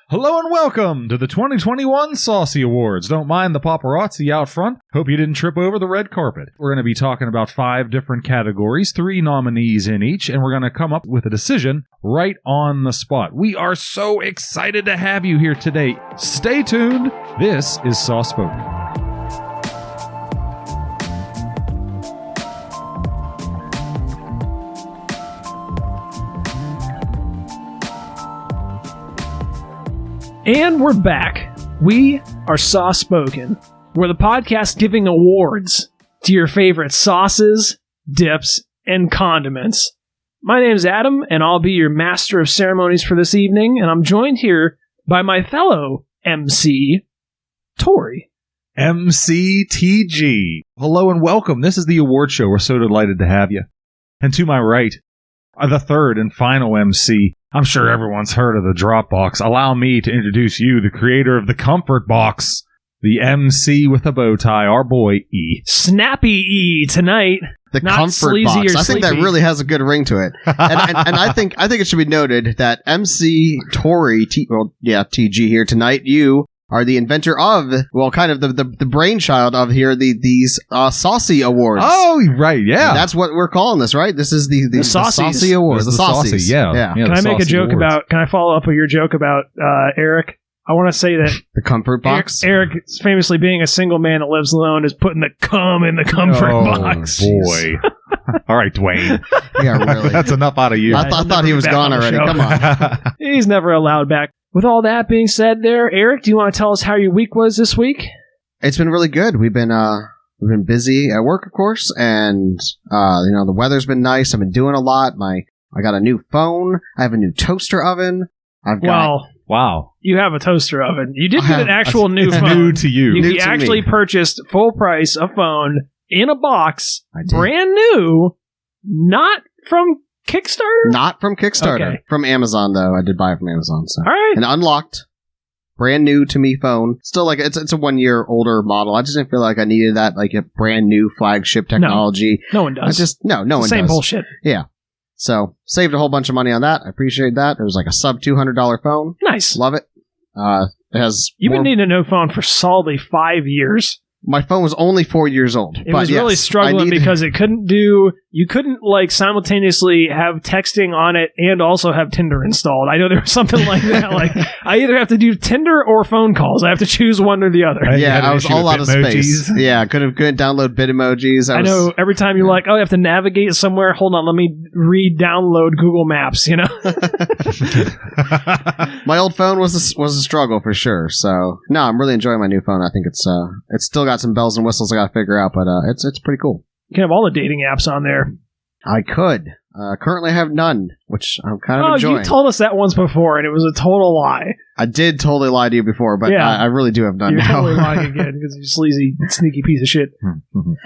Hello and welcome to the 2021 Saucy Awards. Don't mind the paparazzi out front. Hope you didn't trip over the red carpet. We're going to be talking about 5 different categories, 3 nominees in each, and we're going to come up with a decision right on the spot. We are so excited to have you here today. Stay tuned. This is Sauce Spoken. And we're back. We are Sauce Spoken. We're the podcast giving awards to your favorite sauces, dips, and condiments. My name's Adam, and I'll be your master of ceremonies for this evening, and I'm joined here by my fellow MC, Tori. MCTG. Hello and welcome. This is the award show. We're so delighted to have you. And to my right, the third and final MC. I'm sure everyone's heard of the Dropbox. Allow me to introduce you, the creator of the Comfort Box, the MC with a bow tie, our boy E. Snappy E tonight. The Not Comfort sleazy Box. or I think that sleepy. really has a good ring to it. And I think it should be noted that MC Tori, TG here tonight, you are the inventor of, well, kind of the brainchild of here, these Saucy Awards. Oh, right, yeah. And that's what we're calling this, right? This is the Saucy Awards. The Saucy, yeah. Can I make a joke about, can I follow up with your joke about Eric? I want to say that the Comfort Box. Eric, famously being a single man that lives alone, is putting the cum in the Comfort Box. Boy. All right, Dwayne. Yeah, really. That's enough out of you. I thought he was gone already. Come on. He's never allowed back. With all that being said there, Eric, do you want to tell us how your week was this week? It's been really good. We've been busy at work, of course, and the weather's been nice. I've been doing a lot. I got a new phone. I have a new toaster oven. Wow. You have a toaster oven. You did get an actual new it's phone. New to you. You actually purchased full price a phone in a box, brand new, not from Kickstarter? Not from Kickstarter. Okay. From Amazon, though. I did buy it from Amazon. So. All right. And unlocked. Brand new to me phone. Still, like, it's a 1 year older model. I just didn't feel like I needed that, like, a brand new flagship technology. No one does. No one does. Same bullshit. Yeah. So, saved a whole bunch of money on that. I appreciate that. It was like a sub $200 phone. Nice. Love it. It has. You've been needing a new phone for solidly 5 years. My phone was only 4 years old. It was really struggling because you couldn't like simultaneously have texting on it and also have Tinder installed. I know there was something like that. Like I either have to do Tinder or phone calls. I have to choose one or the other. Yeah, I was all out of space. Yeah, couldn't download Bitmojis. I know every time you're like, oh, I have to navigate somewhere. Hold on, let me re-download Google Maps. You know, my old phone was a struggle for sure. So no, I'm really enjoying my new phone. I think it's still got some bells and whistles I got to figure out, but it's pretty cool. You can have all the dating apps on there. I could. Currently have none, which I'm kind of enjoying. You told us that once before, and it was a total lie. I did totally lie to you before, but I really do have none You're now. Totally lying again because you're a sleazy, sneaky piece of shit.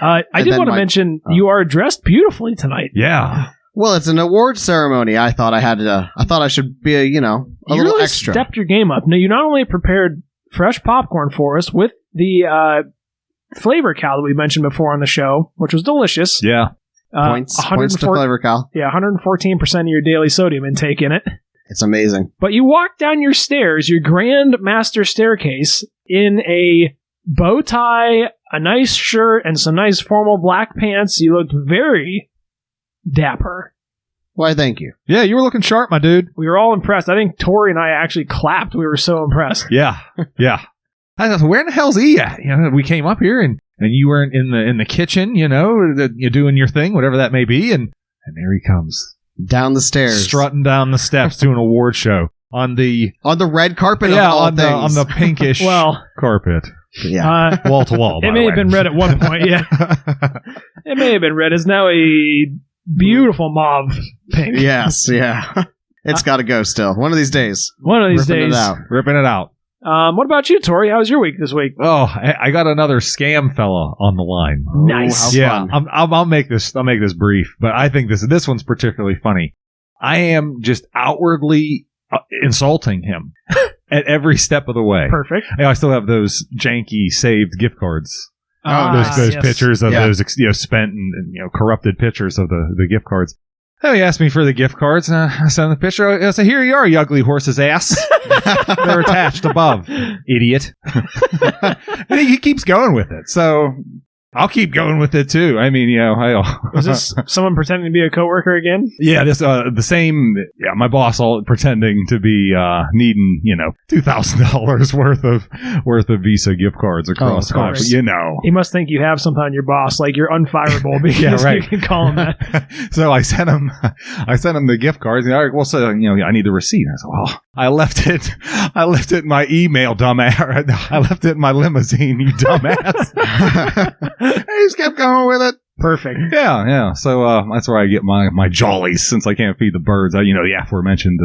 I did want to mention you are dressed beautifully tonight. Yeah. Well, it's an award ceremony. I thought I should be a little really extra. Stepped your game up. Now you not only prepared fresh popcorn for us with the flavor cow that we mentioned before on the show, which was delicious. Yeah. Points to flavor cow. Yeah, 114% of your daily sodium intake in it. It's amazing. But you walked down your stairs, your grand master staircase, in a bow tie, a nice shirt, and some nice formal black pants. You looked very dapper. Why, thank you. Yeah, you were looking sharp, my dude. We were all impressed. I think Tori and I actually clapped. We were so impressed. Yeah. I thought, where in the hell's he at? We came up here and you were in the kitchen, you're doing your thing, whatever that may be, and there he comes down the stairs, strutting down the steps to an award show on the red carpet. Yeah, on the pinkish carpet. Yeah, wall to wall. It may have been red at one point. Yeah, it may have been red. It's now a beautiful mauve pink. Yes, yeah. It's got to go still. One of these days. Ripping it out. What about you, Tori? How was your week this week? Oh, I got another scam fella on the line. Nice. How fun. I'll make this brief, but I think this one's particularly funny. I am just outwardly insulting him at every step of the way. Perfect. I still have those janky saved gift cards. Those yes. pictures of those spent and corrupted pictures of the gift cards. Oh, he asked me for the gift cards. I sent him the picture. I said, here you are, you ugly horse's ass. They're attached above, idiot. And he keeps going with it. So I'll keep going with it, too. I mean, Is this someone pretending to be a coworker again? Yeah, this the same. Yeah, my boss all pretending to be needing $2,000 worth of Visa gift cards across of course. time. He must think you have something on your boss, like you're unfireable because Yeah, right. you can call him that. So I sent him the gift cards. And, all right, well, so I need the receipt. I said, well, I left it in my email, dumbass. I left it in my limousine, you dumbass. I just kept going with it. Perfect. Yeah. So that's where I get my jollies, since I can't feed the birds. The aforementioned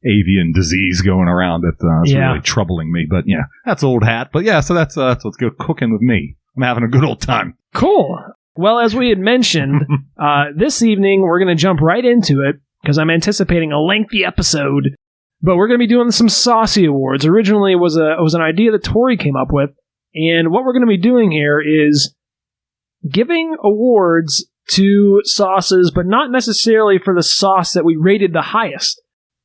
avian disease going around that's really troubling me. But yeah, that's old hat. But yeah, so that's what's good cooking with me. I'm having a good old time. Cool. Well, as we had mentioned, this evening we're going to jump right into it because I'm anticipating a lengthy episode. But we're going to be doing some Saucy Awards. Originally, it was an idea that Tori came up with, and what we're going to be doing here is giving awards to sauces, but not necessarily for the sauce that we rated the highest.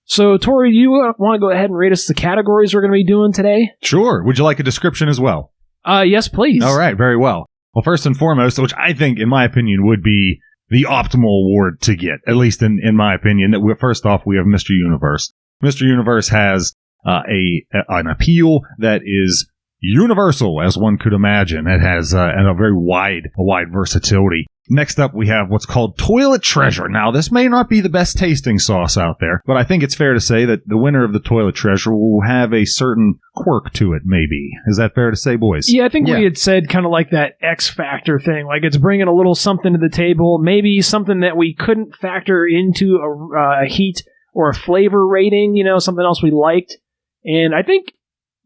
So, Tori, you want to go ahead and rate us the categories we're going to be doing today? Sure. Would you like a description as well? Yes, please. All right. Very well. Well, first and foremost, which I think, in my opinion, would be the optimal award to get, at least in my opinion, first off, we have Mr. Universe. Mr. Universe has an appeal that is universal, as one could imagine. It has a very wide versatility. Next up, we have what's called Toilet Treasure. Now, this may not be the best tasting sauce out there, but I think it's fair to say that the winner of the Toilet Treasure will have a certain quirk to it, maybe. Is that fair to say, boys? Yeah, I think we had said kind of like that X Factor thing. Like, it's bringing a little something to the table, maybe something that we couldn't factor into a heat or a flavor rating, something else we liked. And I think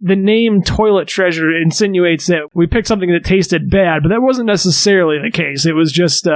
the name Toilet Treasure insinuates that we picked something that tasted bad, but that wasn't necessarily the case. It was just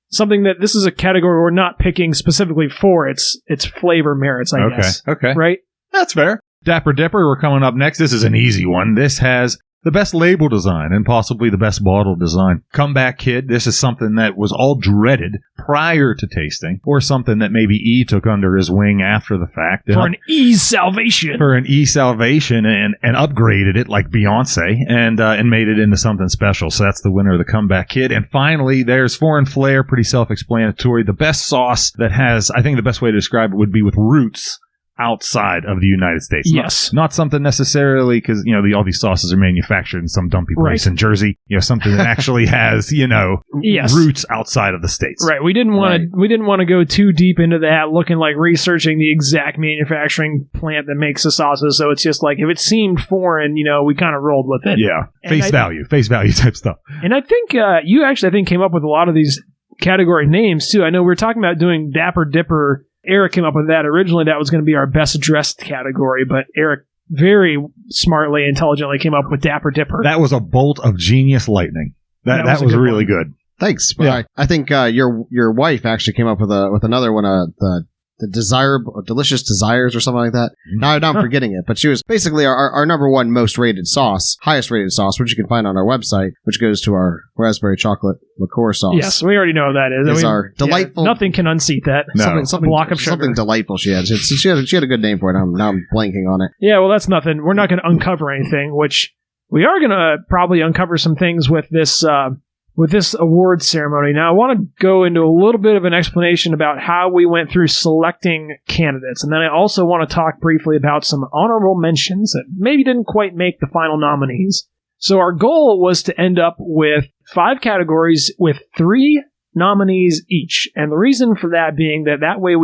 something that this is a category we're not picking specifically for its flavor merits, I guess. Okay. Right? That's fair. Dapper Dipper, we're coming up next. This is an easy one. This has the best label design and possibly the best bottle design. Comeback Kid, this is something that was all dreaded prior to tasting, or something that maybe E took under his wing after the fact. For an E's salvation. For an E's salvation, and upgraded it like Beyonce, and made it into something special. So that's the winner of the Comeback Kid. And finally, there's Foreign Flair, pretty self-explanatory. The best sauce that has, I think the best way to describe it would be with roots outside of the United States. Yes. Not something necessarily, because, all these sauces are manufactured in some dumpy place in Jersey. Something that actually has, roots outside of the States. Right. We didn't want to go too deep into that, looking like researching the exact manufacturing plant that makes the sauces. So it's just like, if it seemed foreign, we kind of rolled with it. Yeah. Face value type stuff. And I think you actually, came up with a lot of these category names too. I know we were talking about doing Dapper Dipper. Eric came up with that. Originally, that was going to be our best dressed category, but Eric very smartly, intelligently came up with Dapper Dipper. That was a bolt of genius lightning. That was really good. Thanks. Yeah. I think your wife actually came up with another one, the Delicious Desires or something like that. Now I'm forgetting it, but she was basically our number one most rated sauce, highest rated sauce, which you can find on our website, which goes to our raspberry chocolate liqueur sauce. Yes, we already know what that is. It's our delightful. Nothing can unseat that. No. Something block of sugar. Something delightful she had. She had a good name for it. Now I'm blanking on it. Yeah, well, that's nothing. We're not going to uncover anything, which we are going to probably uncover some things with this awards ceremony. Now, I want to go into a little bit of an explanation about how we went through selecting candidates, and then I also want to talk briefly about some honorable mentions that maybe didn't quite make the final nominees. So our goal was to end up with 5 categories with 3 nominees each, and the reason for that being that way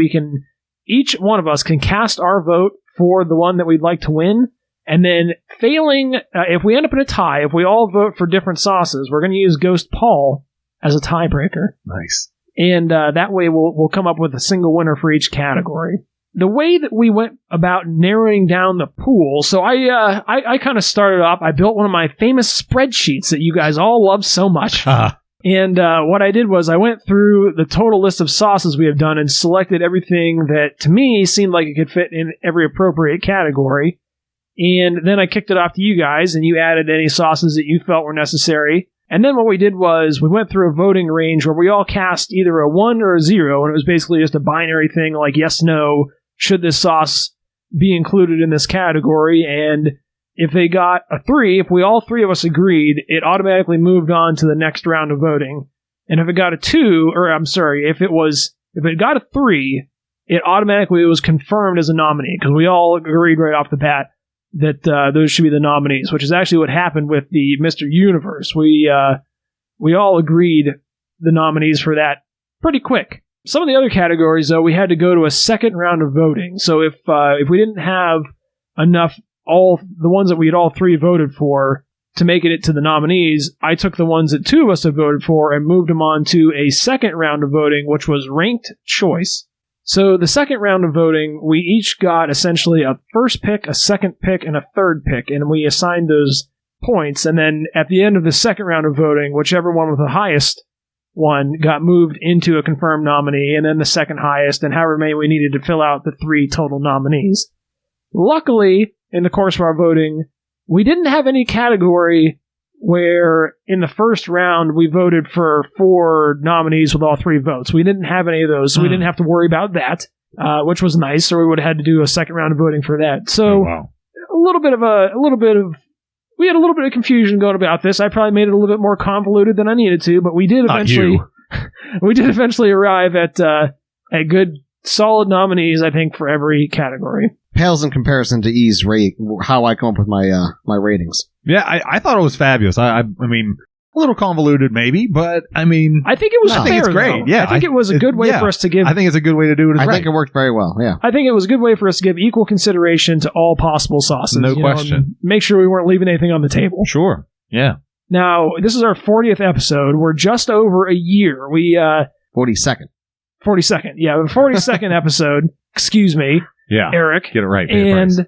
each one of us can cast our vote for the one that we'd like to win. And then failing, if we end up in a tie, if we all vote for different sauces, we're going to use Ghost Paul as a tiebreaker. Nice. And that way we'll come up with a single winner for each category. The way that we went about narrowing down the pool, so I kind of started off, I built one of my famous spreadsheets that you guys all love so much. And what I did was I went through the total list of sauces we have done and selected everything that to me seemed like it could fit in every appropriate category. And then I kicked it off to you guys, and you added any sauces that you felt were necessary. And then what we did was we went through a voting range where we all cast either a 1 or a 0, and it was basically just a binary thing like yes, no, should this sauce be included in this category? And if they got a 3, if we all 3 of us agreed, it automatically moved on to the next round of voting. And if it got a 2, or I'm sorry, if it got a 3, it automatically was confirmed as a nominee because we all agreed right off the bat that those should be the nominees, which is actually what happened with the Mr. Universe. We all agreed the nominees for that pretty quick. Some of the other categories, though, we had to go to a second round of voting. So if we didn't have enough, all the ones that we had all 3 voted for to make it to the nominees, I took the ones that 2 of us had voted for and moved them on to a second round of voting, which was ranked choice. So the second round of voting, we each got essentially a first pick, a second pick, and a third pick, and we assigned those points. And then at the end of the second round of voting, whichever one with the highest one got moved into a confirmed nominee, and then the second highest, and however many we needed to fill out the 3 total nominees. Luckily, in the course of our voting, we didn't have any category where in the first round we voted for 4 nominees with all 3 votes. We didn't have any of those, so we didn't have to worry about that, which was nice. So we would have had to do a second round of voting for that. So we had a little bit of confusion going about this. I probably made it a little bit more convoluted than I needed to, but we did eventually arrive at good, solid nominees, I think, for every category. Pales in comparison to E's rate, how I come up with my ratings. Yeah, I thought it was fabulous. I mean, a little convoluted maybe, but I mean... I think it was fair, I think it's great. Though. Yeah, I think it was a good way for us to give... I think it's a good way to do it. I think it worked very well, yeah. I think it was a good way for us to give equal consideration to all possible sauces. No question. Make sure we weren't leaving anything on the table. Sure, yeah. Now, this is our 40th episode. We're just over a year. 42nd. 42nd, yeah. The 42nd episode, excuse me, yeah, Eric. Get it right. And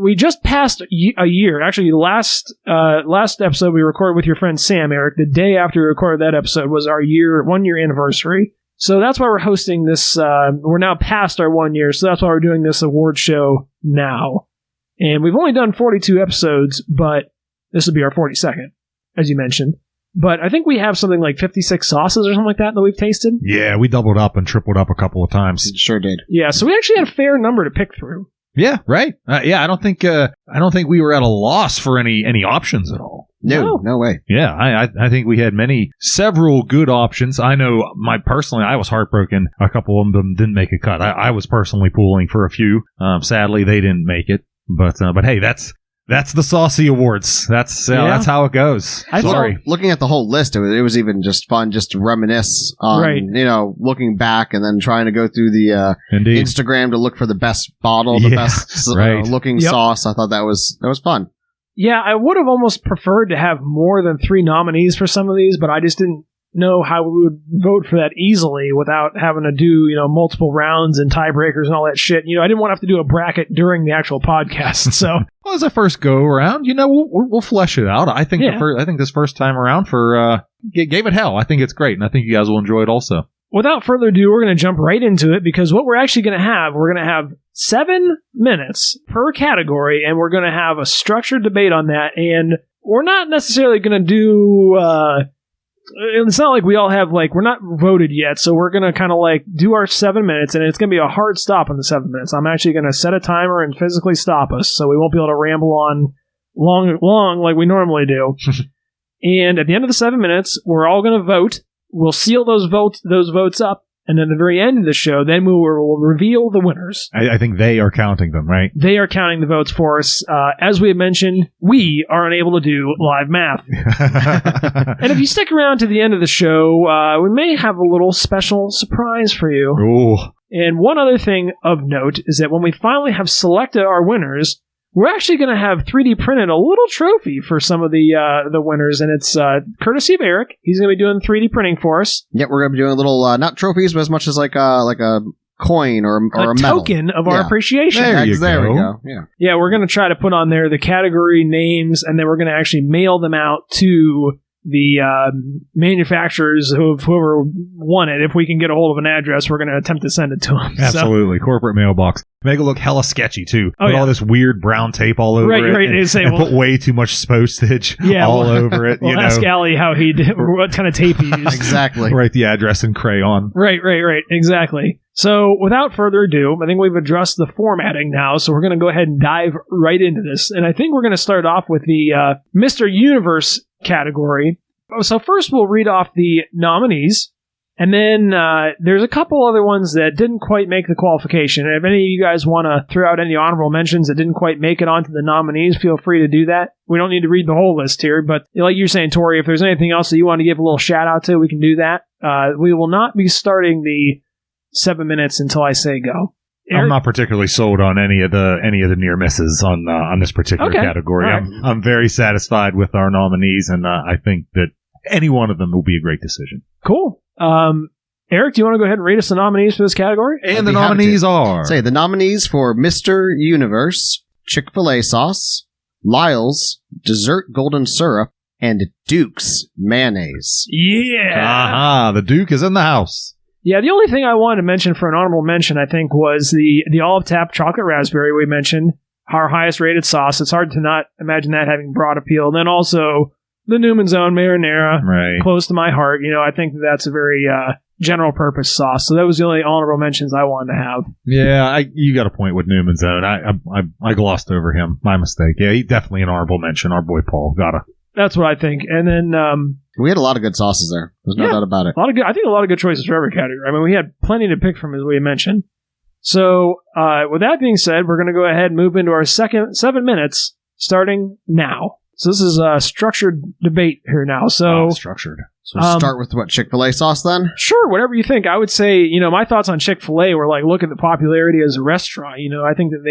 we just passed a year. Actually, last episode we recorded with your friend Sam, Eric. The day after we recorded that episode was our 1 year anniversary. So that's why we're hosting this. We're now past our 1 year, so that's why we're doing this award show now. And we've only done 42 episodes, but this will be our 42nd, as you mentioned. But I think we have something like 56 sauces or something like that we've tasted. Yeah, we doubled up and tripled up a couple of times. Sure did. Yeah, so we actually had a fair number to pick through. Yeah, right. I don't think we were at a loss for any options at all. No way. Yeah, I think we had several good options. I know personally, I was heartbroken. A couple of them didn't make a cut. I was personally pooling for a few. Sadly, they didn't make it. But hey, that's the Saucy Awards. That's how it goes. Sorry. Looking at the whole list, it was even just fun just to reminisce on, looking back and then trying to go through the Instagram to look for the best bottle, the best looking sauce. I thought that was fun. Yeah, I would have almost preferred to have more than 3 nominees for some of these, but I just didn't know how we would vote for that easily without having to do, multiple rounds and tiebreakers and all that shit. I didn't want to have to do a bracket during the actual podcast. So, well, as a first go around, we'll flesh it out. I think I think this first time around gave it hell. I think it's great, and I think you guys will enjoy it also. Without further ado, we're going to jump right into it because what we're actually going to have 7 minutes per category, and we're going to have a structured debate on that. And we're not necessarily going to do. It's not like we all have, we're not voted yet, so we're going to kind of, do our 7 minutes, and it's going to be a hard stop on the 7 minutes. I'm actually going to set a timer and physically stop us, so we won't be able to ramble on long like we normally do. And at the end of the 7 minutes, we're all going to vote. We'll seal those votes up, and at the very end of the show, then we will reveal the winners. I think they are counting them, right? They are counting the votes for us. As we had mentioned, we are unable to do live math. And if you stick around to the end of the show, we may have a little special surprise for you. Ooh. And one other thing of note is that when we finally have selected our winners, we're actually going to have 3D printed a little trophy for some of the winners, and it's courtesy of Eric. He's going to be doing 3D printing for us. Yep, we're going to be doing a little, not trophies, but as much as like a coin or a medal. Token of our appreciation. There we go. Yeah, we're going to try to put on there the category names, and then we're going to actually mail them out to the manufacturers, whoever won it, if we can get a hold of an address, we're going to attempt to send it to them. Absolutely. Corporate mailbox. Make it look hella sketchy, too. Oh, Put yeah. all this weird brown tape all over it. Right. And put way too much postage all over it. We'll ask Allie how he did, what kind of tape he used. Exactly. Write the address in crayon. Right. Exactly. So without further ado, I think we've addressed the formatting now, so we're going to go ahead and dive right into this. And I think we're going to start off with the Mr. Universe category. So first we'll read off the nominees, and then there's a couple other ones that didn't quite make the qualification. And if any of you guys want to throw out any honorable mentions that didn't quite make it onto the nominees, feel free to do that. We don't need to read the whole list here, but like you're saying, Tori, if there's anything else that you want to give a little shout out to, we can do that. We will not be starting the 7 minutes until I say go. I'm not particularly sold on any of the near misses on this particular category. Right. I'm very satisfied with our nominees, and I think that any one of them will be a great decision. Cool. Eric, do you want to go ahead and read us the nominees for this category? And the nominees are... Say, the nominees for Mr. Universe, Chick-fil-A sauce, Lyle's dessert golden syrup, and Duke's mayonnaise. Yeah. Aha, the Duke is in the house. Yeah, the only thing I wanted to mention for an honorable mention, I think, was the Olive Tap chocolate raspberry we mentioned, our highest rated sauce. It's hard to not imagine that having broad appeal. And then also the Newman's Own marinara, right, close to my heart. I think that's a very general purpose sauce. So that was the only honorable mentions I wanted to have. Yeah, you got a point with Newman's Own. I glossed over him. My mistake. Yeah, he definitely an honorable mention. Our boy Paul got a. That's what I think. And then we had a lot of good sauces there. There's no doubt about it. I think a lot of good choices for every category. I mean, we had plenty to pick from, as we mentioned. So with that being said, we're going to go ahead and move into our second 7 minutes, starting now. So this is a structured debate here now. So structured. So start with what, Chick-fil-A sauce then? Sure, whatever you think. I would say, my thoughts on Chick-fil-A were like, look at the popularity as a restaurant. I think that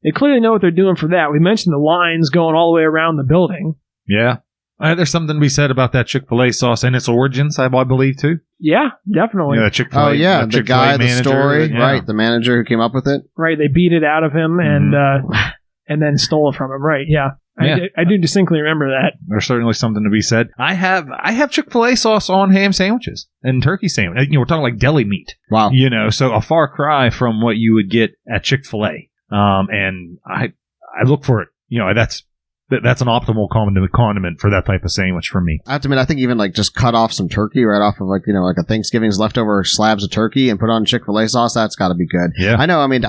they clearly know what they're doing for that. We mentioned the lines going all the way around the building. Yeah. There's something to be said about that Chick-fil-A sauce and its origins, I believe, too. Yeah, definitely. Yeah, Chick-fil-A, oh, yeah, the guy, manager, the story, yeah. right, the manager who came up with it. Right, they beat it out of him and then stole it from him, right, yeah. I do distinctly remember that. There's certainly something to be said. I have Chick-fil-A sauce on ham sandwiches and turkey sandwiches. We're talking like deli meat. Wow. So a far cry from what you would get at Chick-fil-A. And I look for it. That's an optimal condiment for that type of sandwich for me. I have to admit, I think even like just cut off some turkey right off of like a Thanksgiving's leftover slabs of turkey and put on Chick-fil-A sauce. That's got to be good. Yeah. I know. I mean,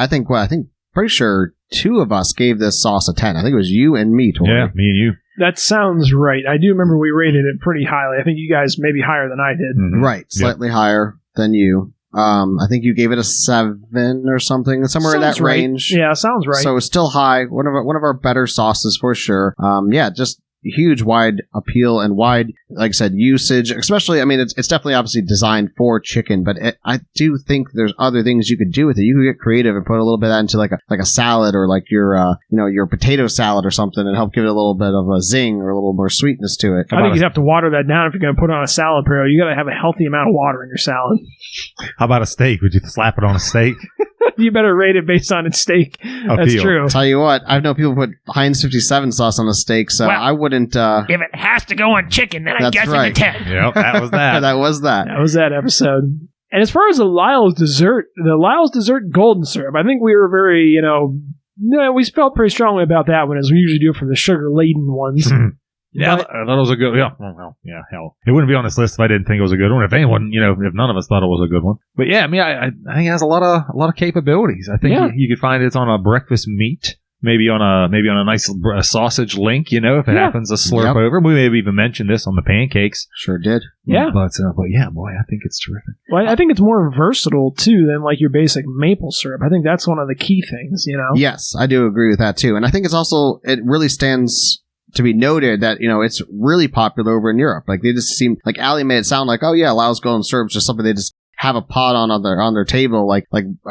pretty sure 2 of us gave this sauce a 10. I think it was you and me, Tori. Yeah, me and you. That sounds right. I do remember we rated it pretty highly. I think you guys maybe higher than I did. Mm-hmm. Right. Slightly higher than you. I think you gave it a 7 or something, somewhere Sounds in that right. range. Yeah, sounds right. So it's still high. One of our better sauces for sure. Just huge wide appeal and wide, like I said, usage. Especially, I mean, it's definitely obviously designed for chicken, but I do think there's other things you could do with it. You could get creative and put a little bit of that into like a salad or like your potato salad or something and help give it a little bit of a zing or a little more sweetness to it. I think you'd have to water that down if you're going to put it on a salad, Pero. You got to have a healthy amount of water in your salad. How about a steak? Would you slap it on a steak? You better rate it based on its steak. That's true. Tell you what, I know people put Heinz 57 sauce on a steak, so I wouldn't. If it has to go on chicken, then I guess right. it's a 10. Yep, that was that. That was that. That was that episode. And as far as the Lyle's dessert golden syrup, I think we were very, we felt pretty strongly about that one, as we usually do for the sugar-laden ones. Yeah, I thought it was a good. Yeah, well, yeah, hell, it wouldn't be on this list if I didn't think it was a good one. If anyone, if none of us thought it was a good one. But yeah, I mean, I think it has a lot of capabilities. I think you could find it's on a breakfast meat, maybe on a nice sausage link. If it happens to slurp over. We maybe even mentioned this on the pancakes. Sure did. Yeah, but yeah, boy, I think it's terrific. Well, I think it's more versatile too than like your basic maple syrup. I think that's one of the key things. Yes, I do agree with that too, and I think it really stands to be noted that, it's really popular over in Europe. Like, they just seem, like Allie made it sound like, oh yeah, Lyle's golden syrup's just something they just have a pot on their table, like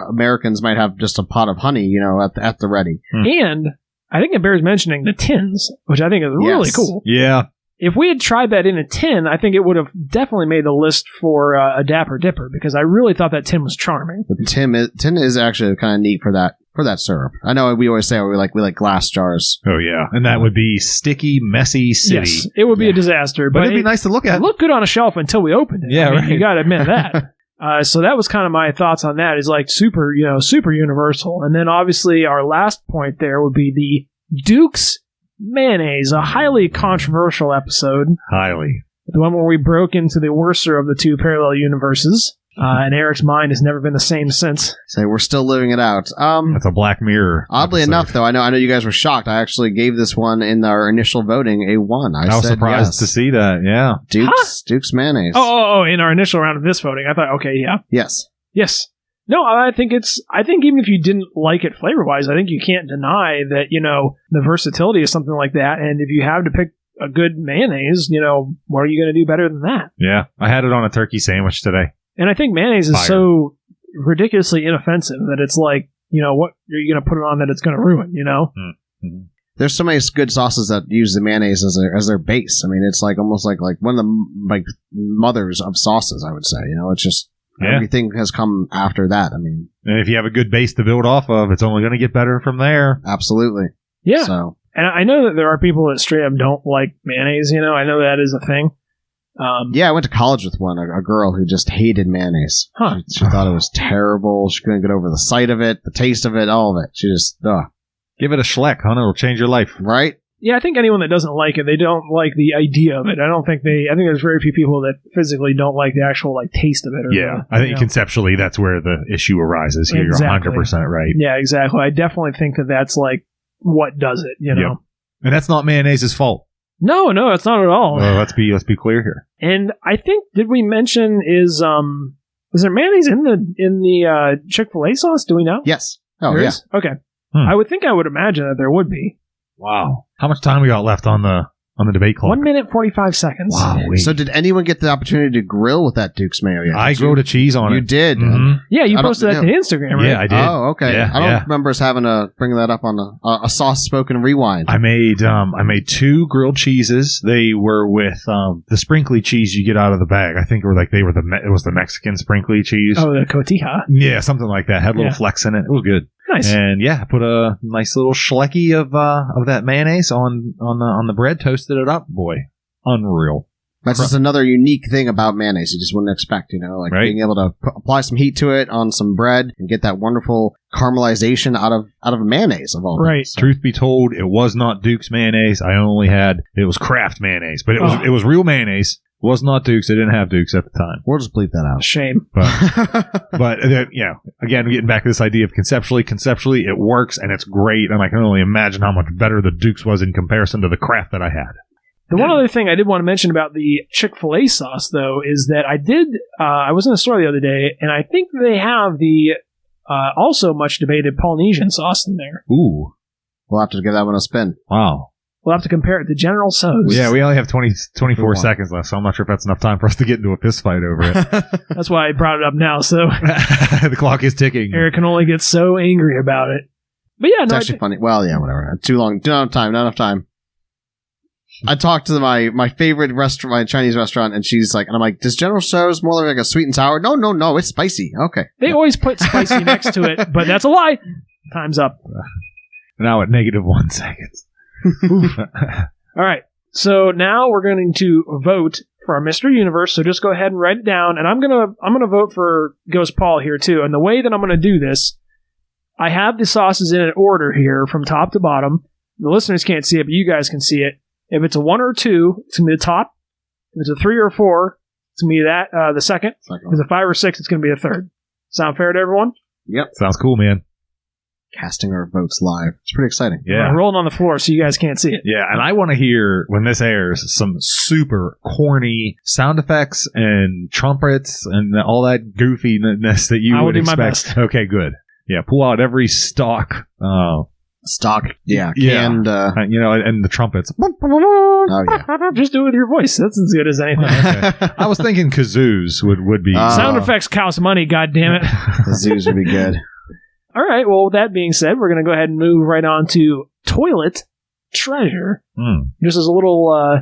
Americans might have just a pot of honey, at the ready. And I think it bears mentioning the tins, which I think is really cool. Yeah. If we had tried that in a tin, I think it would have definitely made the list for a Dapper Dipper, because I really thought that tin was charming. The tin is actually kind of neat for that. for that syrup. I know we always say we like glass jars. Oh yeah, and that would be sticky, messy city. Yes, it would be a disaster, But it'd be nice to look at. It looked good on a shelf until we opened it. Yeah, I mean, right. You got to admit that. So that was kind of my thoughts on that. Is like super universal. And then obviously our last point there would be the Duke's mayonnaise, a highly controversial episode. Highly. The one where we broke into the worser of the two parallel universes. And Eric's mind has never been the same since. So we're still living it out. That's a Black Mirror. Oddly episode. enough, though, I know you guys were shocked. I actually gave this one in our initial voting a 1. I was said surprised yes. to see that. Yeah. Duke's mayonnaise. Oh, in our initial round of this voting, I thought, okay, yeah. Yes. No, I think even if you didn't like it flavor-wise, I think you can't deny that, the versatility is something like that. And if you have to pick a good mayonnaise, what are you going to do better than that? Yeah. I had it on a turkey sandwich today. And I think mayonnaise is so ridiculously inoffensive that it's like, what are you going to put it on that it's going to ruin, Mm-hmm. There's so many good sauces that use the mayonnaise as their base. I mean, it's like almost like one of the mothers of sauces, I would say. It's just everything has come after that. I mean, and if you have a good base to build off of, it's only going to get better from there. Absolutely. Yeah. So. And I know that there are people that straight up don't like mayonnaise, I know that is a thing. I went to college with a girl who just hated mayonnaise. Huh. She thought it was terrible. She couldn't get over the sight of it, the taste of it, all of it. She just, Give it a schleck, huh? It'll change your life. Right? Yeah, I think anyone that doesn't like it, they don't like the idea of it. I think there's very few people that physically don't like the actual taste of it. Or I think conceptually that's where the issue arises. Here, Exactly. You're 100% right. Yeah, exactly. I definitely think that that's like what does it, Yep. And that's not mayonnaise's fault. No, it's not at all. Let's be clear here. And I think, did we mention is there mayonnaise in the Chick-fil-A sauce? Do we know? Yes. Oh, There yeah. is? Okay. Hmm. I would imagine that there would be. Wow. How much time we got left on the debate clock? 1 minute 45 seconds. Wow. So did anyone get the opportunity to grill with that Duke's mayo yet? I grilled a cheese on You it. did. Mhm. Yeah, you I don't- posted that to Instagram, right? Yeah, I did. Oh, okay. Yeah, I don't remember us having to bring that up on a sauce spoken rewind. I made 2 grilled cheeses. They were with the sprinkly cheese you get out of the bag. I think it was the Mexican sprinkly cheese. Oh, the cotija. Yeah, something like that. Had little Yeah. flecks in it. It was good. Nice. And I put a nice little schlecky of that mayonnaise on the bread, toasted it up. Boy, unreal. That's just another unique thing about mayonnaise you just wouldn't expect, Right. being able to apply some heat to it on some bread and get that wonderful caramelization out of mayonnaise of all Right. things. Truth be told, it was not Duke's mayonnaise. It was Kraft mayonnaise, but it was real mayonnaise. It was not Duke's. They didn't have Duke's at the time. We'll just bleep that out. Shame. But again, getting back to this idea of conceptually, it works and it's great, and I can only imagine how much better the Duke's was in comparison to the Kraft that I had. The one other thing I did want to mention about the Chick-fil-A sauce, though, is that I was in a store the other day, and I think they have the also much debated Polynesian sauce in there. Ooh. We'll have to give that one a spin. Wow. We'll have to compare it to General Tso's. Yeah, we only have 24 seconds left, so I'm not sure if that's enough time for us to get into a fist fight over it. That's why I brought it up now, so The clock is ticking. Eric can only get so angry about it. But yeah, It's actually funny. Well, yeah, whatever. Too long. Not enough time. I talked to my favorite restaurant, my Chinese restaurant, and she's like, and I'm like, does General Tso's more like a sweet and sour? No, it's spicy. Okay. they always put spicy next to it, but that's a lie. Time's up. Now at -1 second. All right. So now we're going to vote for our Mr. Universe. So just go ahead and write it down. And I'm gonna vote for Ghost Paul here too. And the way that I'm gonna do this, I have the sauces in an order here from top to bottom. The listeners can't see it, but you guys can see it. If it's a 1 or 2, it's gonna be the top. If it's a 3 or 4, it's gonna be the second. If it's a 5 or 6, it's gonna be a third. Sound fair to everyone? Yep. Sounds cool, man. Casting our votes live. It's pretty exciting. Yeah. I'm rolling on the floor so you guys can't see it. Yeah, and I want to hear, when this airs, some super corny sound effects and trumpets and all that goofiness that you I will would do my expect. best. Okay, good. Yeah, pull out every stock, Stock. Yeah. Yeah. Canned. and the trumpets. Oh, yeah. Just do it with your voice. That's as good as anything. I was thinking kazoos would be. Sound effects cost money, goddammit. The zoos would be good. All right, well, with that being said, we're going to go ahead and move right on to Toilet Treasure. Just as a little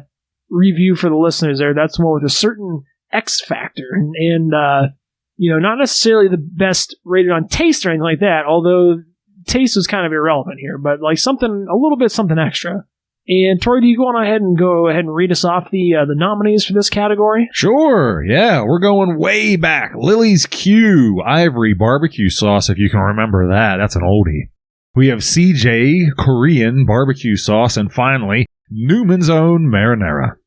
review for the listeners there, that's one with a certain X factor. And not necessarily the best rated on taste or anything like that, although taste was kind of irrelevant here, but like something extra. And Tori, do you go ahead and read us off the nominees for this category? Sure, yeah. We're going way back. Lily's Q, Ivory Barbecue Sauce, if you can remember that. That's an oldie. We have CJ, Korean Barbecue Sauce, and finally, Newman's Own Marinara.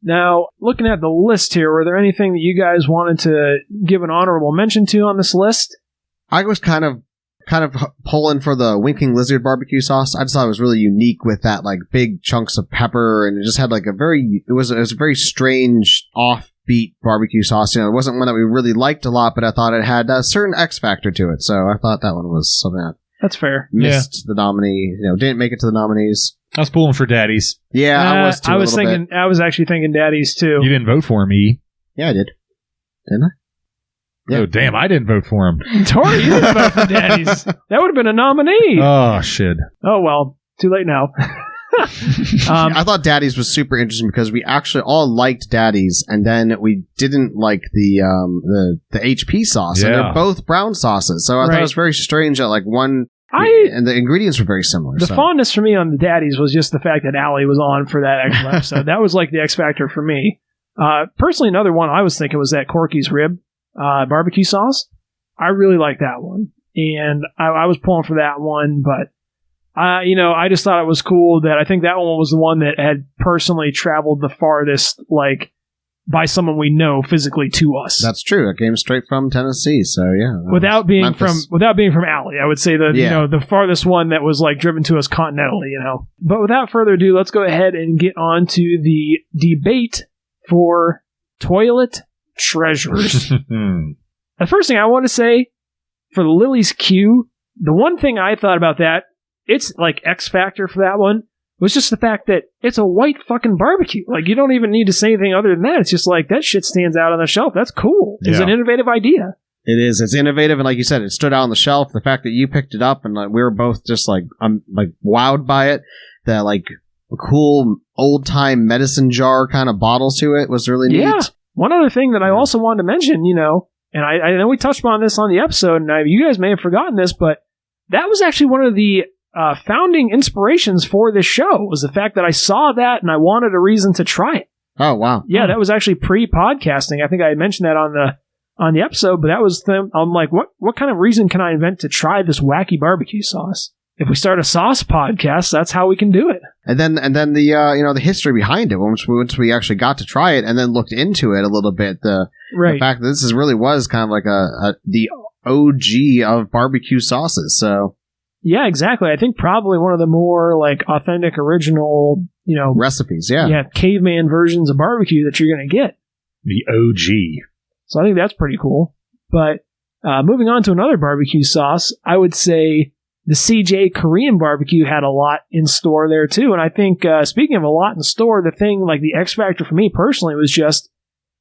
Now, looking at the list here, were there anything that you guys wanted to give an honorable mention to on this list? I was kind of pulling for the Winking Lizard barbecue sauce. I just thought it was really unique with that like big chunks of pepper, and it just had like it was a very strange offbeat barbecue sauce. It wasn't one that we really liked a lot, but I thought it had a certain X factor to it. So I thought that one was something that that's fair. Missed the nominee. Didn't make it to the nominees. I was pulling for Daddy's. Yeah, I was too. I was actually thinking Daddy's too. You didn't vote for him, E. Yeah, I did. Didn't I? Yeah. Oh, damn, I didn't vote for him. Tori, you didn't vote for Daddy's. That would have been a nominee. Oh, shit. Oh, well, too late now. I thought Daddy's was super interesting because we actually all liked Daddy's, and then we didn't like the HP sauce. Yeah. And they're both brown sauces. So I thought it was very strange that like one... and the ingredients were very similar. The fondness for me on the Daddy's was just the fact that Allie was on for that extra episode. That was like the X factor for me. Personally, another one I was thinking was that Corky's Rib barbecue sauce. I really like that one, and I was pulling for that one, but I just thought it was cool that I think that one was the one that had personally traveled the farthest, like by someone we know physically to us. That's true. It came straight from Tennessee, so yeah. Without being from Allie, I would say that the farthest one that was like driven to us continentally. But without further ado, let's go ahead and get on to the debate for toilet treasures. The first thing I want to say for the Lily's Q, the one thing I thought about that, it's like X factor for that one, was just the fact that it's a white fucking barbecue. Like, you don't even need to say anything other than that. It's just like, that shit stands out on the shelf. That's cool. It's an innovative idea. It is. It's innovative, and like you said, it stood out on the shelf. The fact that you picked it up, and we were both just like wowed by it. That like cool old time medicine jar kind of bottles to it was really neat. Yeah. One other thing that I also wanted to mention, and I know we touched upon this on the episode, and you guys may have forgotten this, but that was actually one of the founding inspirations for this show, was the fact that I saw that and I wanted a reason to try it. Oh, wow. Yeah, that was actually pre-podcasting. I think I had mentioned that on the episode, but that was I'm like, what kind of reason can I invent to try this wacky barbecue sauce? If we start a sauce podcast, that's how we can do it. And then the history behind it, once we actually got to try it and then looked into it a little bit, the fact that this really was kind of like the OG of barbecue sauces. So yeah, exactly. I think probably one of the more like authentic, original, recipes. Yeah, caveman versions of barbecue that you're going to get. The OG. So I think that's pretty cool. But moving on to another barbecue sauce, I would say the CJ Korean barbecue had a lot in store there too. And I think, speaking of a lot in store, the thing, like the X factor for me personally was just,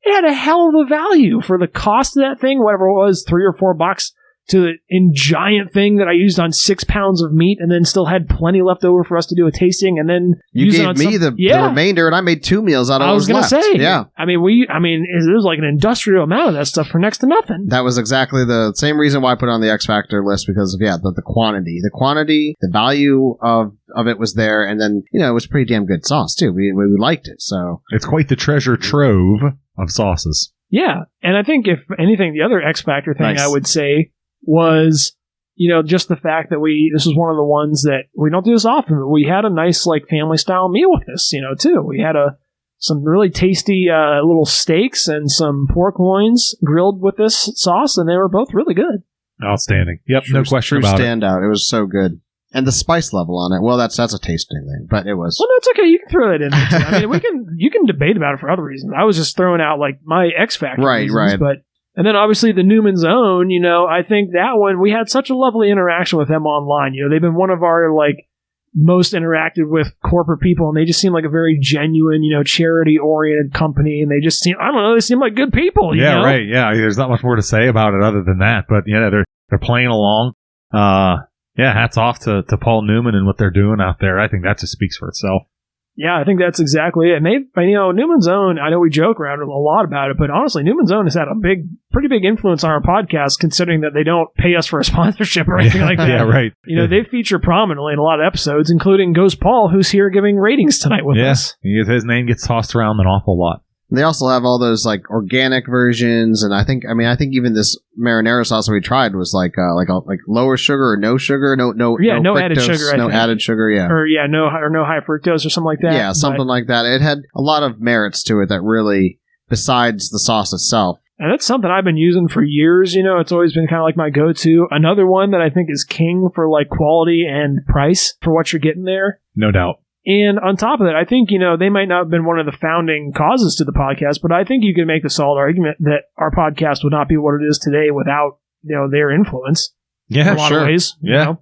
it had a hell of a value for the cost of that thing, whatever it was, $3 or $4 to the giant thing that I used on 6 pounds of meat and then still had plenty left over for us to do a tasting and then you gave me the remainder and I made 2 meals out of what was left. I was going to say. Yeah. I mean, it was like an industrial amount of that stuff for next to nothing. That was exactly the same reason why I put it on the X Factor list, because of, the quantity. The quantity, the value of it was there, and then, it was pretty damn good sauce too. We liked it, so. It's quite the treasure trove of sauces. Yeah. And I think if anything, the other X Factor thing I would say was, just the fact that this was one of the ones that we don't do this often, but we had a nice, like, family style meal with this, too. We had some really tasty little steaks and some pork loins grilled with this sauce, and they were both really good. Outstanding. Yep, no question about it. Standout. It was so good. And the spice level on it, well, that's a tasting thing, but it was. Well, no, it's okay. You can throw that in there, too. I mean, you can debate about it for other reasons. I was just throwing out, like, my X Factor reasons, right. But and then obviously the Newman's Own, I think that one, we had such a lovely interaction with them online. They've been one of our, like, most interacted with corporate people, and they just seem like a very genuine, charity-oriented company, and they just seem, I don't know, they seem like good people, you know? Right, yeah. There's not much more to say about it other than that, but, they're playing along. Hats off to Paul Newman and what they're doing out there. I think that just speaks for itself. Yeah, I think that's exactly it. And Newman's Own, I know we joke around a lot about it, but honestly, Newman's Own has had a pretty big influence on our podcast, considering that they don't pay us for a sponsorship or anything like that. Yeah, right. They feature prominently in a lot of episodes, including Ghost Paul, who's here giving ratings tonight with us. His name gets tossed around an awful lot. They also have all those like organic versions, and I think even this marinara sauce we tried was like lower sugar or no sugar, no added sugar, added sugar, no high fructose or something like that. Yeah, something like that. It had a lot of merits to it that really, besides the sauce itself. And that's something I've been using for years. It's always been kind of like my go-to. Another one that I think is king for like quality and price for what you're getting there. No doubt. And on top of that, I think, they might not have been one of the founding causes to the podcast, but I think you can make the solid argument that our podcast would not be what it is today without, their influence. Yeah, in a lot of ways. Yeah.